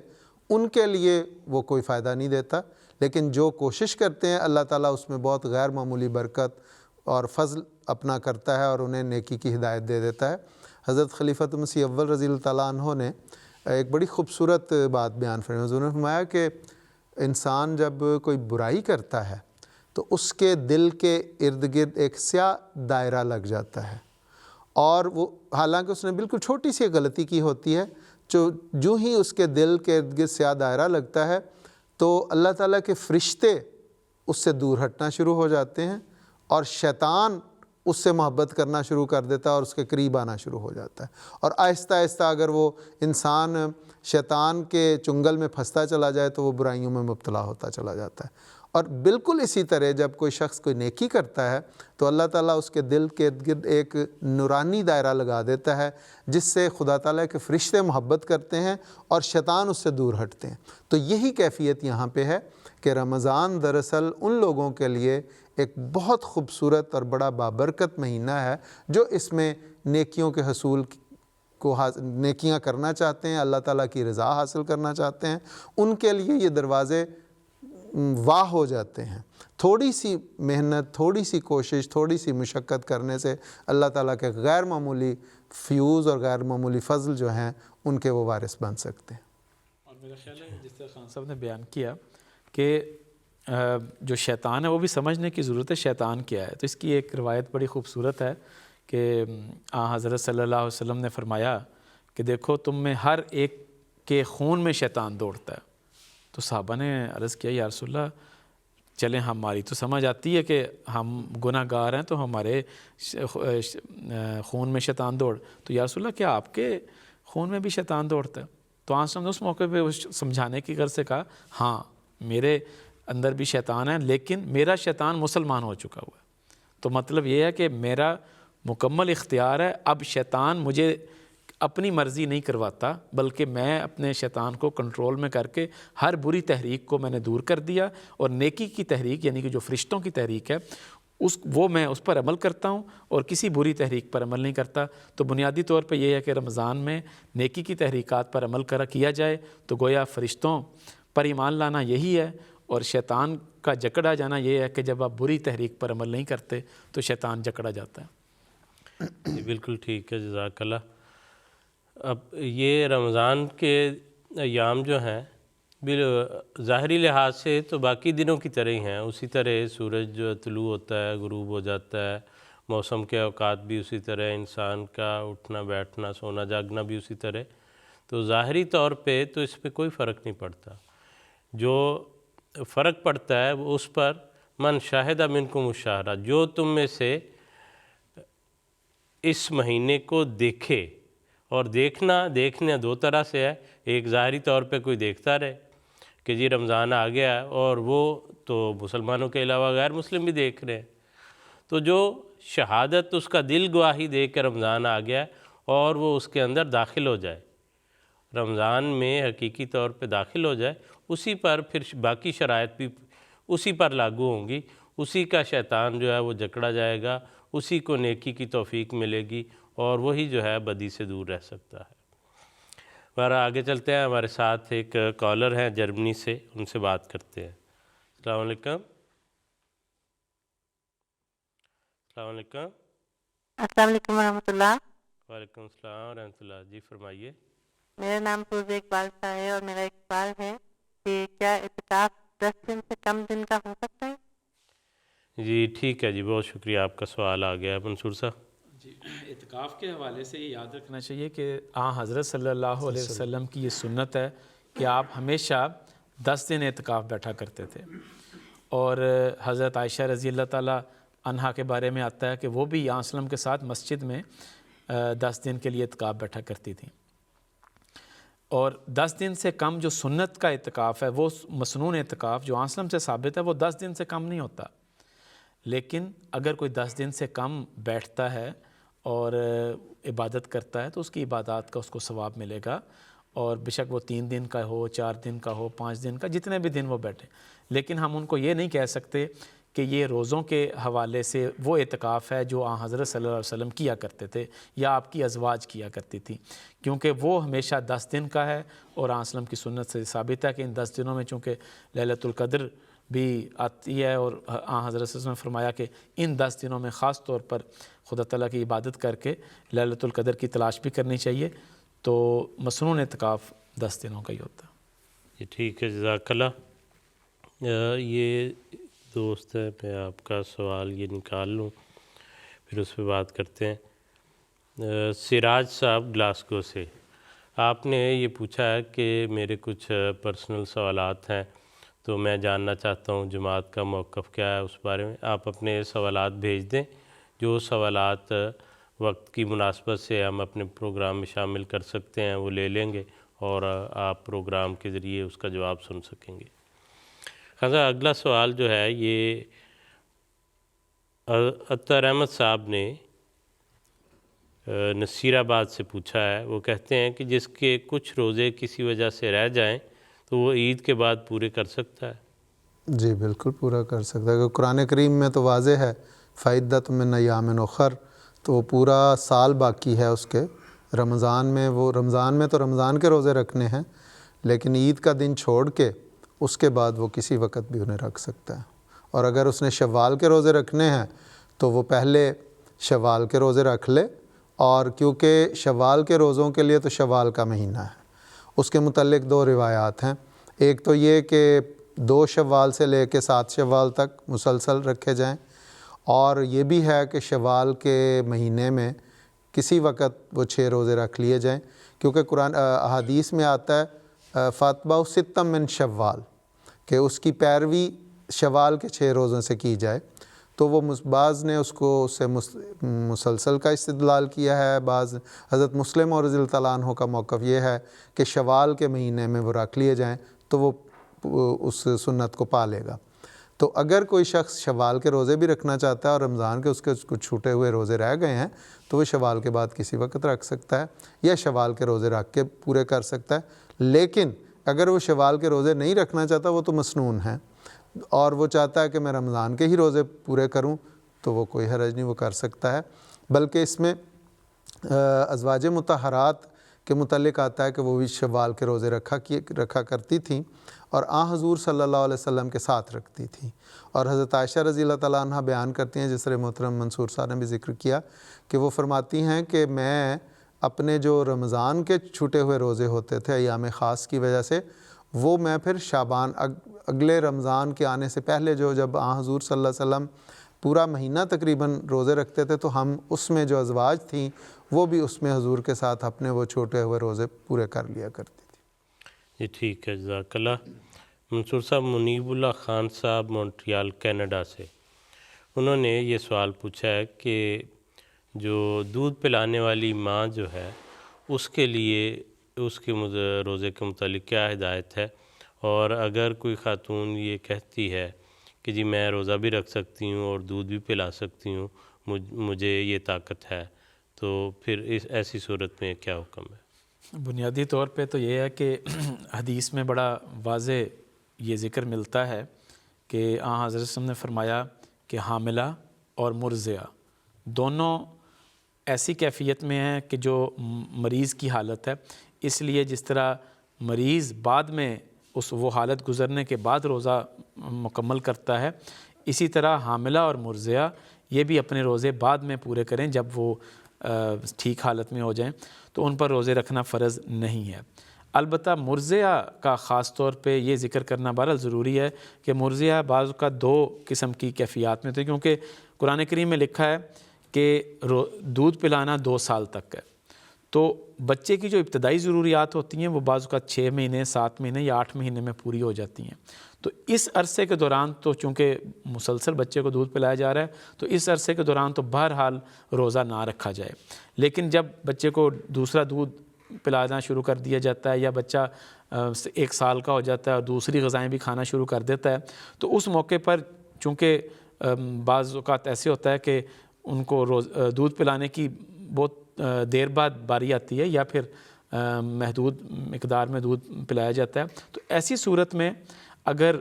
C: ان کے لیے وہ کوئی فائدہ نہیں دیتا، لیکن جو کوشش کرتے ہیں اللہ تعالیٰ اس میں بہت غیر معمولی برکت اور فضل اپنا کرتا ہے اور انہیں نیکی کی ہدایت دے دیتا ہے۔ حضرت خلیفۃ مسیح اول رضی اللہ تعالیٰ عنہ نے ایک بڑی خوبصورت بات بیان فرمائی۔ حضور نے فرمایا کہ انسان جب کوئی برائی کرتا ہے تو اس کے دل کے ارد گرد ایک سیاہ دائرہ لگ جاتا ہے، اور وہ حالانکہ اس نے بالکل چھوٹی سی غلطی کی ہوتی ہے، جو ہی اس کے دل کے ارد گرد سیاہ دائرہ لگتا ہے تو اللہ تعالیٰ کے فرشتے اس سے دور ہٹنا شروع ہو جاتے ہیں اور شیطان اس سے محبت کرنا شروع کر دیتا ہے اور اس کے قریب آنا شروع ہو جاتا ہے، اور آہستہ آہستہ اگر وہ انسان شیطان کے چنگل میں پھنستا چلا جائے تو وہ برائیوں میں مبتلا ہوتا چلا جاتا ہے۔ اور بالکل اسی طرح جب کوئی شخص کوئی نیکی کرتا ہے تو اللہ تعالیٰ اس کے دل کے ارد گرد ایک نورانی دائرہ لگا دیتا ہے جس سے خدا تعالیٰ کے فرشتے محبت کرتے ہیں اور شیطان اس سے دور ہٹتے ہیں۔ تو یہی کیفیت یہاں پہ ہے کہ رمضان دراصل ان لوگوں کے لیے ایک بہت خوبصورت اور بڑا بابرکت مہینہ ہے جو اس میں نیکیوں کے حصول کو نیکیاں کرنا چاہتے ہیں، اللہ تعالیٰ کی رضا حاصل کرنا چاہتے ہیں، ان کے لیے یہ دروازے واہ ہو جاتے ہیں۔ تھوڑی سی محنت، تھوڑی سی کوشش، تھوڑی سی مشقت کرنے سے اللہ تعالیٰ کے غیر معمولی فیوز اور غیر معمولی فضل جو ہیں ان کے وہ وارث بن سکتے ہیں۔
E: اور میرا خیال ہے جس طرح خان صاحب نے بیان کیا کہ جو شیطان ہے وہ بھی سمجھنے کی ضرورت ہے شیطان کیا ہے، تو اس کی ایک روایت بڑی خوبصورت ہے کہ حضرت صلی اللہ علیہ وسلم نے فرمایا کہ دیکھو تم میں ہر ایک کے خون میں شیطان دوڑتا ہے۔ تو صحابہ نے عرض کیا یا رسول اللہ چلیں ہماری تو سمجھ آتی ہے کہ ہم گناہ گار ہیں تو ہمارے خون میں شیطان دوڑ، تو یا رسول اللہ کیا آپ کے خون میں بھی شیطان دوڑتا ہے؟ تو آنسر نے اس موقع پہ سمجھانے کی غرض سے کہا ہاں میرے اندر بھی شیطان ہے، لیکن میرا شیطان مسلمان ہو چکا ہوا ہے، تو مطلب یہ ہے کہ میرا مکمل اختیار ہے، اب شیطان مجھے اپنی مرضی نہیں کرواتا بلکہ میں اپنے شیطان کو کنٹرول میں کر کے ہر بری تحریک کو میں نے دور کر دیا، اور نیکی کی تحریک یعنی کہ جو فرشتوں کی تحریک ہے وہ میں اس پر عمل کرتا ہوں اور کسی بری تحریک پر عمل نہیں کرتا۔ تو بنیادی طور پہ یہ ہے کہ رمضان میں نیکی کی تحریکات پر عمل کیا جائے تو گویا فرشتوں پر ایمان لانا یہی ہے، اور شیطان کا جکڑا جانا یہ ہے کہ جب آپ بری تحریک پر عمل نہیں کرتے تو شیطان جکڑا جاتا ہے۔
B: جی بالکل ٹھیک ہے، جزاک اللہ۔ اب یہ رمضان کے ایام جو ہیں ظاہری لحاظ سے تو باقی دنوں کی طرح ہی ہیں، اسی طرح سورج جو طلوع ہوتا ہے غروب ہو جاتا ہے، موسم کے اوقات بھی اسی طرح، انسان کا اٹھنا بیٹھنا سونا جاگنا بھی اسی طرح، تو ظاہری طور پہ تو اس پہ کوئی فرق نہیں پڑتا۔ جو فرق پڑتا ہے وہ اس پر من شاہدہ منکم الشہر، جو تم میں سے اس مہینے کو دیکھے، اور دیکھنا دو طرح سے ہے، ایک ظاہری طور پہ کوئی دیکھتا رہے کہ جی رمضان آ گیا ہے، اور وہ تو مسلمانوں کے علاوہ غیر مسلم بھی دیکھ رہے ہیں، تو جو شہادت اس کا دل گواہی دے کہ رمضان آ گیا ہے اور وہ اس کے اندر داخل ہو جائے، رمضان میں حقیقی طور پہ داخل ہو جائے، اسی پر پھر باقی شرائط بھی اسی پر لاگو ہوں گی، اسی کا شیطان جو ہے وہ جکڑا جائے گا، اسی کو نیکی کی توفیق ملے گی اور وہی جو ہے بدی سے دور رہ سکتا ہے۔ اور آگے چلتے ہیں، ہمارے ساتھ ایک کالر ہیں جرمنی سے، ان سے بات کرتے ہیں۔ السلام علیکم۔ السلام علیکم۔
H: السلام علیکم ورحمۃ اللہ۔
B: وعلیکم السلام ورحمۃ اللہ، جی فرمائیے۔
H: میرا نام فروز اقبال شاہ ہے اور میرا ایک سوال ہے کہ کیا اعتکاف 10 دن سے کم دن کا ہو سکتا ہے؟
B: جی ٹھیک ہے، جی بہت شکریہ، آپ کا سوال آ گیا ہے منصور صاحب۔
E: جی اعتکاف کے حوالے سے یہ یاد رکھنا چاہیے کہ حضرت صلی اللہ علیہ وسلم کی یہ سنت ہے کہ آپ ہمیشہ 10 دن اعتکاف بیٹھا کرتے تھے، اور حضرت عائشہ رضی اللہ تعالیٰ عنہا کے بارے میں آتا ہے کہ وہ بھی آن سلم کے ساتھ مسجد میں 10 دن کے لیے اعتکاف بیٹھا کرتی تھیں. اور 10 دن سے کم جو سنت کا اعتکاف ہے وہ مسنون اعتکاف جو آن سلم سے ثابت ہے وہ 10 دن سے کم نہیں ہوتا. لیکن اگر کوئی 10 دن سے کم بیٹھتا ہے اور عبادت کرتا ہے تو اس کی عبادات کا اس کو ثواب ملے گا، اور بے شک وہ 3 دن کا ہو، 4 دن کا ہو، 5 دن کا، جتنے بھی دن وہ بیٹھے. لیکن ہم ان کو یہ نہیں کہہ سکتے کہ یہ روزوں کے حوالے سے وہ اعتکاف ہے جو حضرت صلی اللہ علیہ وسلم کیا کرتے تھے یا آپ کی ازواج کیا کرتی تھی، کیونکہ وہ ہمیشہ 10 دن کا ہے، اور آن سلم کی سنت سے ثابت ہے کہ ان 10 دنوں میں چونکہ لیلۃ القدر بھی آتی ہے، اور حضرت صلی اللہ علیہ وسلم نے فرمایا کہ ان 10 دنوں میں خاص طور پر خدا تعالیٰ کی عبادت کر کے لیلۃ القدر کی تلاش بھی کرنی چاہیے. تو مسنون اعتکاف 10 دنوں کا ہی ہوتا ہے.
B: یہ ٹھیک ہے، جزاک اللہ. یہ دوست ہے، میں آپ کا سوال یہ نکال لوں پھر اس پہ بات کرتے ہیں. سراج صاحب گلاسگو سے آپ نے یہ پوچھا ہے کہ میرے کچھ پرسنل سوالات ہیں تو میں جاننا چاہتا ہوں جماعت کا موقف کیا ہے اس بارے میں. آپ اپنے سوالات بھیج دیں، جو سوالات وقت کی مناسبت سے ہم اپنے پروگرام میں شامل کر سکتے ہیں وہ لے لیں گے اور آپ پروگرام کے ذریعے اس کا جواب سن سکیں گے. خزاں اگلا سوال جو ہے یہ عطر احمد صاحب نے نصیر آباد سے پوچھا ہے. وہ کہتے ہیں کہ جس کے کچھ روزے کسی وجہ سے رہ جائیں تو وہ عید کے بعد پورے کر سکتا ہے؟
C: جی بالکل پورا کر سکتا ہے، کہ قرآن کریم میں تو واضح ہے فَعِدَّةٌ مِّنْ أَيَّامٍ أُخَرَ، تو وہ پورا سال باقی ہے اس کے. رمضان میں تو رمضان کے روزے رکھنے ہیں، لیکن عید کا دن چھوڑ کے اس کے بعد وہ کسی وقت بھی انہیں رکھ سکتا ہے. اور اگر اس نے شوال کے روزے رکھنے ہیں تو وہ پہلے شوال کے روزے رکھ لے، اور کیونکہ شوال کے روزوں کے لیے تو شوال کا مہینہ ہے. اس کے متعلق 2 روایات ہیں. ایک تو یہ کہ 2 شوال سے لے کے 7 شوال تک مسلسل رکھے جائیں، اور یہ بھی ہے کہ شوال کے مہینے میں کسی وقت وہ 6 روزے رکھ لیے جائیں، کیونکہ قرآن احادیث میں آتا ہے فَاتْبَعُ سِتًّا مِّن شوال، کہ اس کی پیروی شوال کے 6 روزوں سے کی جائے. تو وہ بعض نے اس کو سے مسلسل کا استدلال کیا ہے، بعض حضرت مسلم اور رضی اللہ تعالیٰ عنہ کا موقف یہ ہے کہ شوال کے مہینے میں وہ رکھ لیے جائیں تو وہ اس سنت کو پالے گا. تو اگر کوئی شخص شوال کے روزے بھی رکھنا چاہتا ہے اور رمضان کے اس کے کچھ چھوٹے ہوئے روزے رہ گئے ہیں تو وہ شوال کے بعد کسی وقت رکھ سکتا ہے، یا شوال کے روزے رکھ کے پورے کر سکتا ہے. لیکن اگر وہ شوال کے روزے نہیں رکھنا چاہتا، وہ تو مسنون ہیں، اور وہ چاہتا ہے کہ میں رمضان کے ہی روزے پورے کروں، تو وہ کوئی حرج نہیں، وہ کر سکتا ہے. بلکہ اس میں ازواج مطہرات کے متعلق آتا ہے کہ وہ بھی شوال کے روزے رکھا کرتی تھیں، اور حضور صلی اللہ علیہ وسلم کے ساتھ رکھتی تھیں. اور حضرت عائشہ رضی اللہ تعالیٰ عنہ بیان کرتی ہیں، جس طرح محترم منصور صاحب نے بھی ذکر کیا، کہ وہ فرماتی ہیں کہ میں اپنے جو رمضان کے چھوٹے ہوئے روزے ہوتے تھے ایام خاص کی وجہ سے، وہ میں پھر شعبان اگلے رمضان کے آنے سے پہلے جب حضور صلی اللہ علیہ وسلم پورا مہینہ تقریباً روزے رکھتے تھے، تو ہم اس میں جو ازواج تھیں وہ بھی اس میں حضور کے ساتھ اپنے وہ چھوٹے ہوئے روزے پورے کر لیا کرتی تھی.
B: جی ٹھیک ہے، جزاک اللہ. منصور صاحب منیب اللہ خان صاحب مونٹریال کینیڈا سے، انہوں نے یہ سوال پوچھا ہے کہ جو دودھ پلانے والی ماں جو ہے اس کے لیے اس کے روزے کے متعلق کیا ہدایت ہے، اور اگر کوئی خاتون یہ کہتی ہے کہ جی میں روزہ بھی رکھ سکتی ہوں اور دودھ بھی پلا سکتی ہوں، مجھے یہ طاقت ہے، تو پھر ایسی صورت میں کیا حکم ہے؟
E: بنیادی طور پہ تو یہ ہے کہ حدیث میں بڑا واضح یہ ذکر ملتا ہے کہ حضرت صلی اللہ علیہ وسلم نے فرمایا کہ حاملہ اور مرضعہ دونوں ایسی کیفیت میں ہیں کہ جو مریض کی حالت ہے، اس لیے جس طرح مریض بعد میں وہ حالت گزرنے کے بعد روزہ مکمل کرتا ہے، اسی طرح حاملہ اور مرضعہ یہ بھی اپنے روزے بعد میں پورے کریں جب وہ ٹھیک حالت میں ہو جائیں، تو ان پر روزے رکھنا فرض نہیں ہے. البتہ مرضعہ کا خاص طور پہ یہ ذکر کرنا بہرحال ضروری ہے کہ مرضعہ بعض کا 2 قسم کی کیفیات میں تھے، کیونکہ قرآن کریم میں لکھا ہے کہ دودھ پلانا 2 سال تک ہے. تو بچے کی جو ابتدائی ضروریات ہوتی ہیں وہ بعض اوقات 6 مہینے 7 مہینے یا 8 مہینے میں پوری ہو جاتی ہیں. تو اس عرصے کے دوران تو چونکہ مسلسل بچے کو دودھ پلایا جا رہا ہے تو اس عرصے کے دوران تو بہرحال روزہ نہ رکھا جائے. لیکن جب بچے کو دوسرا دودھ پلانا شروع کر دیا جاتا ہے یا بچہ 1 سال کا ہو جاتا ہے اور دوسری غذائیں بھی کھانا شروع کر دیتا ہے تو اس موقع پر چونکہ بعض اوقات ایسے ہوتا ہے کہ ان کو دودھ پلانے کی بہت دیر بعد باری آتی ہے یا پھر محدود مقدار میں دودھ پلایا جاتا ہے. تو ایسی صورت میں اگر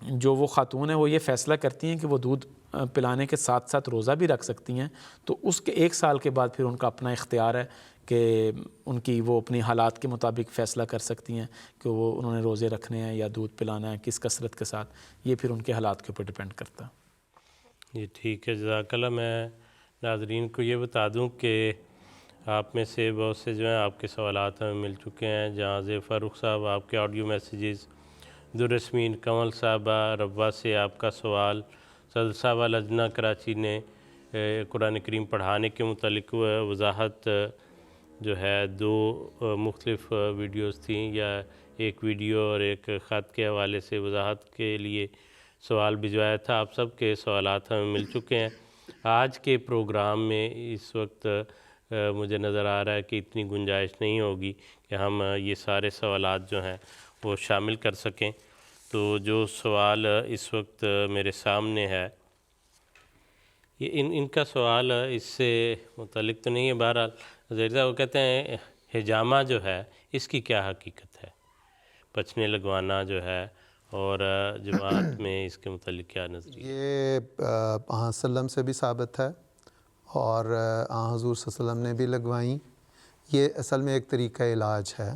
E: جو وہ خاتون ہیں وہ یہ فیصلہ کرتی ہیں کہ وہ دودھ پلانے کے ساتھ ساتھ روزہ بھی رکھ سکتی ہیں تو اس کے 1 سال کے بعد پھر ان کا اپنا اختیار ہے کہ ان کی وہ اپنی حالات کے مطابق فیصلہ کر سکتی ہیں کہ وہ انہوں نے روزے رکھنے ہیں یا دودھ پلانا ہے کس کثرت کے ساتھ. یہ پھر ان کے حالات کے اوپر ڈپینڈ کرتا ہے.
B: یہ ٹھیک ہے، جزاک اللہ. میں ناظرین کو یہ بتا دوں کہ آپ میں سے بہت سے جو ہیں آپ کے سوالات ہمیں مل چکے ہیں. جہاں فاروق صاحب آپ کے آڈیو میسیجز، درسمین کمل صاحبہ ربا سے آپ کا سوال، صدر صاحبہ لجنہ کراچی نے قرآن کریم پڑھانے کے متعلق وضاحت جو ہے 2 مختلف ویڈیوز تھیں یا ایک ویڈیو اور ایک خط کے حوالے سے وضاحت کے لیے سوال بھجوایا تھا. آپ سب کے سوالات ہمیں مل چکے ہیں. آج کے پروگرام میں اس وقت مجھے نظر آ رہا ہے کہ اتنی گنجائش نہیں ہوگی کہ ہم یہ سارے سوالات جو ہیں وہ شامل کر سکیں. تو جو سوال اس وقت میرے سامنے ہے یہ ان کا سوال اس سے متعلق تو نہیں ہے. بہرحال زیرزہ وہ کہتے ہیں حجامہ جو ہے اس کی کیا حقیقت ہے، پچنے لگوانا جو ہے، اور جماعت میں اس کے متعلق کیا نظریہ؟
C: یہ آن وسلم سے بھی ثابت ہے اور آن حضور صلی اللہ علیہ وسلم نے بھی لگوائیں. یہ اصل میں ایک طریقہ علاج ہے،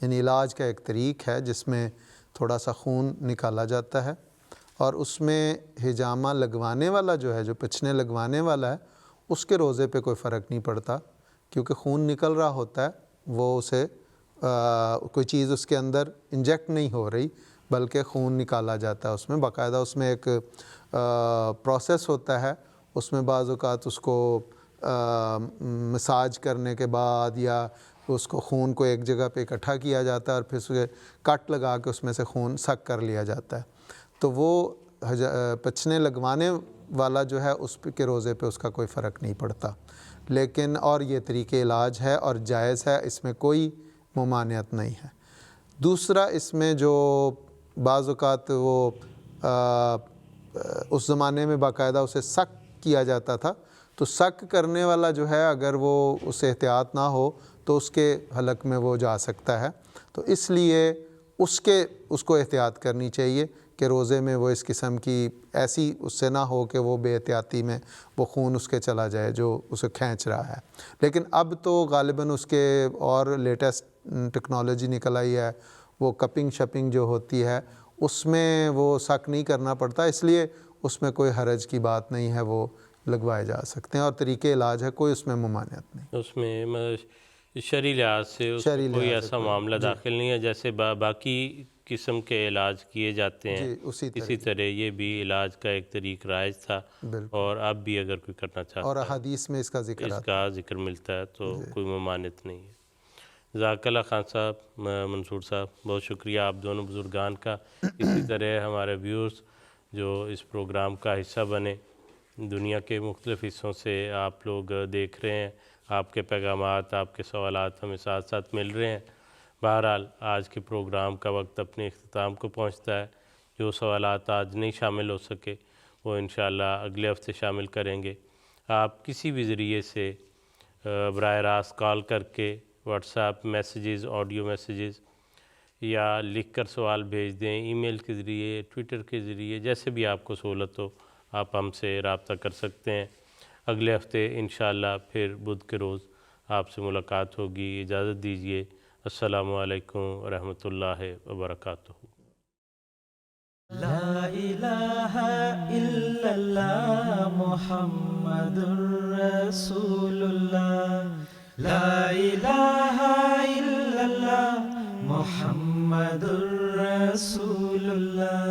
C: یعنی علاج کا ایک طریق ہے جس میں تھوڑا سا خون نکالا جاتا ہے اور اس میں حجامہ لگوانے والا جو ہے، جو پچنے لگوانے والا ہے، اس کے روزے پہ کوئی فرق نہیں پڑتا کیونکہ خون نکل رہا ہوتا ہے. وہ اسے کوئی چیز اس کے اندر انجیکٹ نہیں ہو رہی بلکہ خون نکالا جاتا ہے. اس میں باقاعدہ اس میں ایک پروسیس ہوتا ہے. اس میں بعض اوقات اس کو مساج کرنے کے بعد یا اس کو خون کو ایک جگہ پہ اکٹھا کیا جاتا ہے اور پھر اسے کٹ لگا کے اس میں سے خون سک کر لیا جاتا ہے. تو وہ پچنے لگوانے والا جو ہے اس کے روزے پہ اس کا کوئی فرق نہیں پڑتا. لیکن اور یہ طریقے علاج ہے اور جائز ہے، اس میں کوئی ممانعت نہیں ہے. دوسرا اس میں جو بعض اوقات وہ اس زمانے میں باقاعدہ اسے سک کیا جاتا تھا، تو سک کرنے والا جو ہے اگر وہ اس احتیاط نہ ہو تو اس کے حلق میں وہ جا سکتا ہے. تو اس لیے اس کو احتیاط کرنی چاہیے کہ روزے میں وہ اس قسم کی ایسی اس سے نہ ہو کہ وہ بے احتیاطی میں وہ خون اس کے چلا جائے جو اسے کھینچ رہا ہے. لیکن اب تو غالباً اس کے اور لیٹسٹ ٹیکنالوجی نکل آئی ہے، وہ کپنگ شپنگ جو ہوتی ہے اس میں وہ سک نہیں کرنا پڑتا، اس لیے اس میں کوئی حرج کی بات نہیں ہے، وہ لگوائے جا سکتے ہیں اور طریقے علاج ہے، کوئی اس میں ممانعت نہیں.
B: اس میں شرعی لحاظ سے اس میں کوئی ایسا معاملہ داخل نہیں ہے جیسے باقی قسم کے علاج کیے جاتے ہیں اسی طرح یہ بھی علاج کا ایک طریق رائج تھا اور اب بھی اگر کوئی کرنا چاہتا ہے
C: اور حدیث میں اس کا
B: ذکر ملتا ہے تو کوئی ممانعت نہیں ہے. جزاک اللہ خان صاحب، منصور صاحب، بہت شکریہ آپ دونوں بزرگان کا. اسی طرح ہمارے ویورز جو اس پروگرام کا حصہ بنے، دنیا کے مختلف حصوں سے آپ لوگ دیکھ رہے ہیں، آپ کے پیغامات، آپ کے سوالات ہمیں ساتھ ساتھ مل رہے ہیں. بہرحال آج کے پروگرام کا وقت اپنے اختتام کو پہنچتا ہے. جو سوالات آج نہیں شامل ہو سکے وہ انشاءاللہ اگلے ہفتے شامل کریں گے. آپ کسی بھی ذریعے سے براہ راست کال کر کے، what's app messages, audio messages یا لکھ کر سوال بھیج دیں، ای میل کے ذریعے، ٹویٹر کے ذریعے، جیسے بھی آپ کو سہولت ہو آپ ہم سے رابطہ کر سکتے ہیں. اگلے ہفتے انشاءاللہ پھر بدھ کے روز آپ سے ملاقات ہوگی. اجازت دیجیے. السلام علیکم ورحمۃ اللہ وبرکاتہ.
A: لا الہ الا اللہ محمد رسول اللہ. لا الہ الا اللہ محمد رسول اللہ.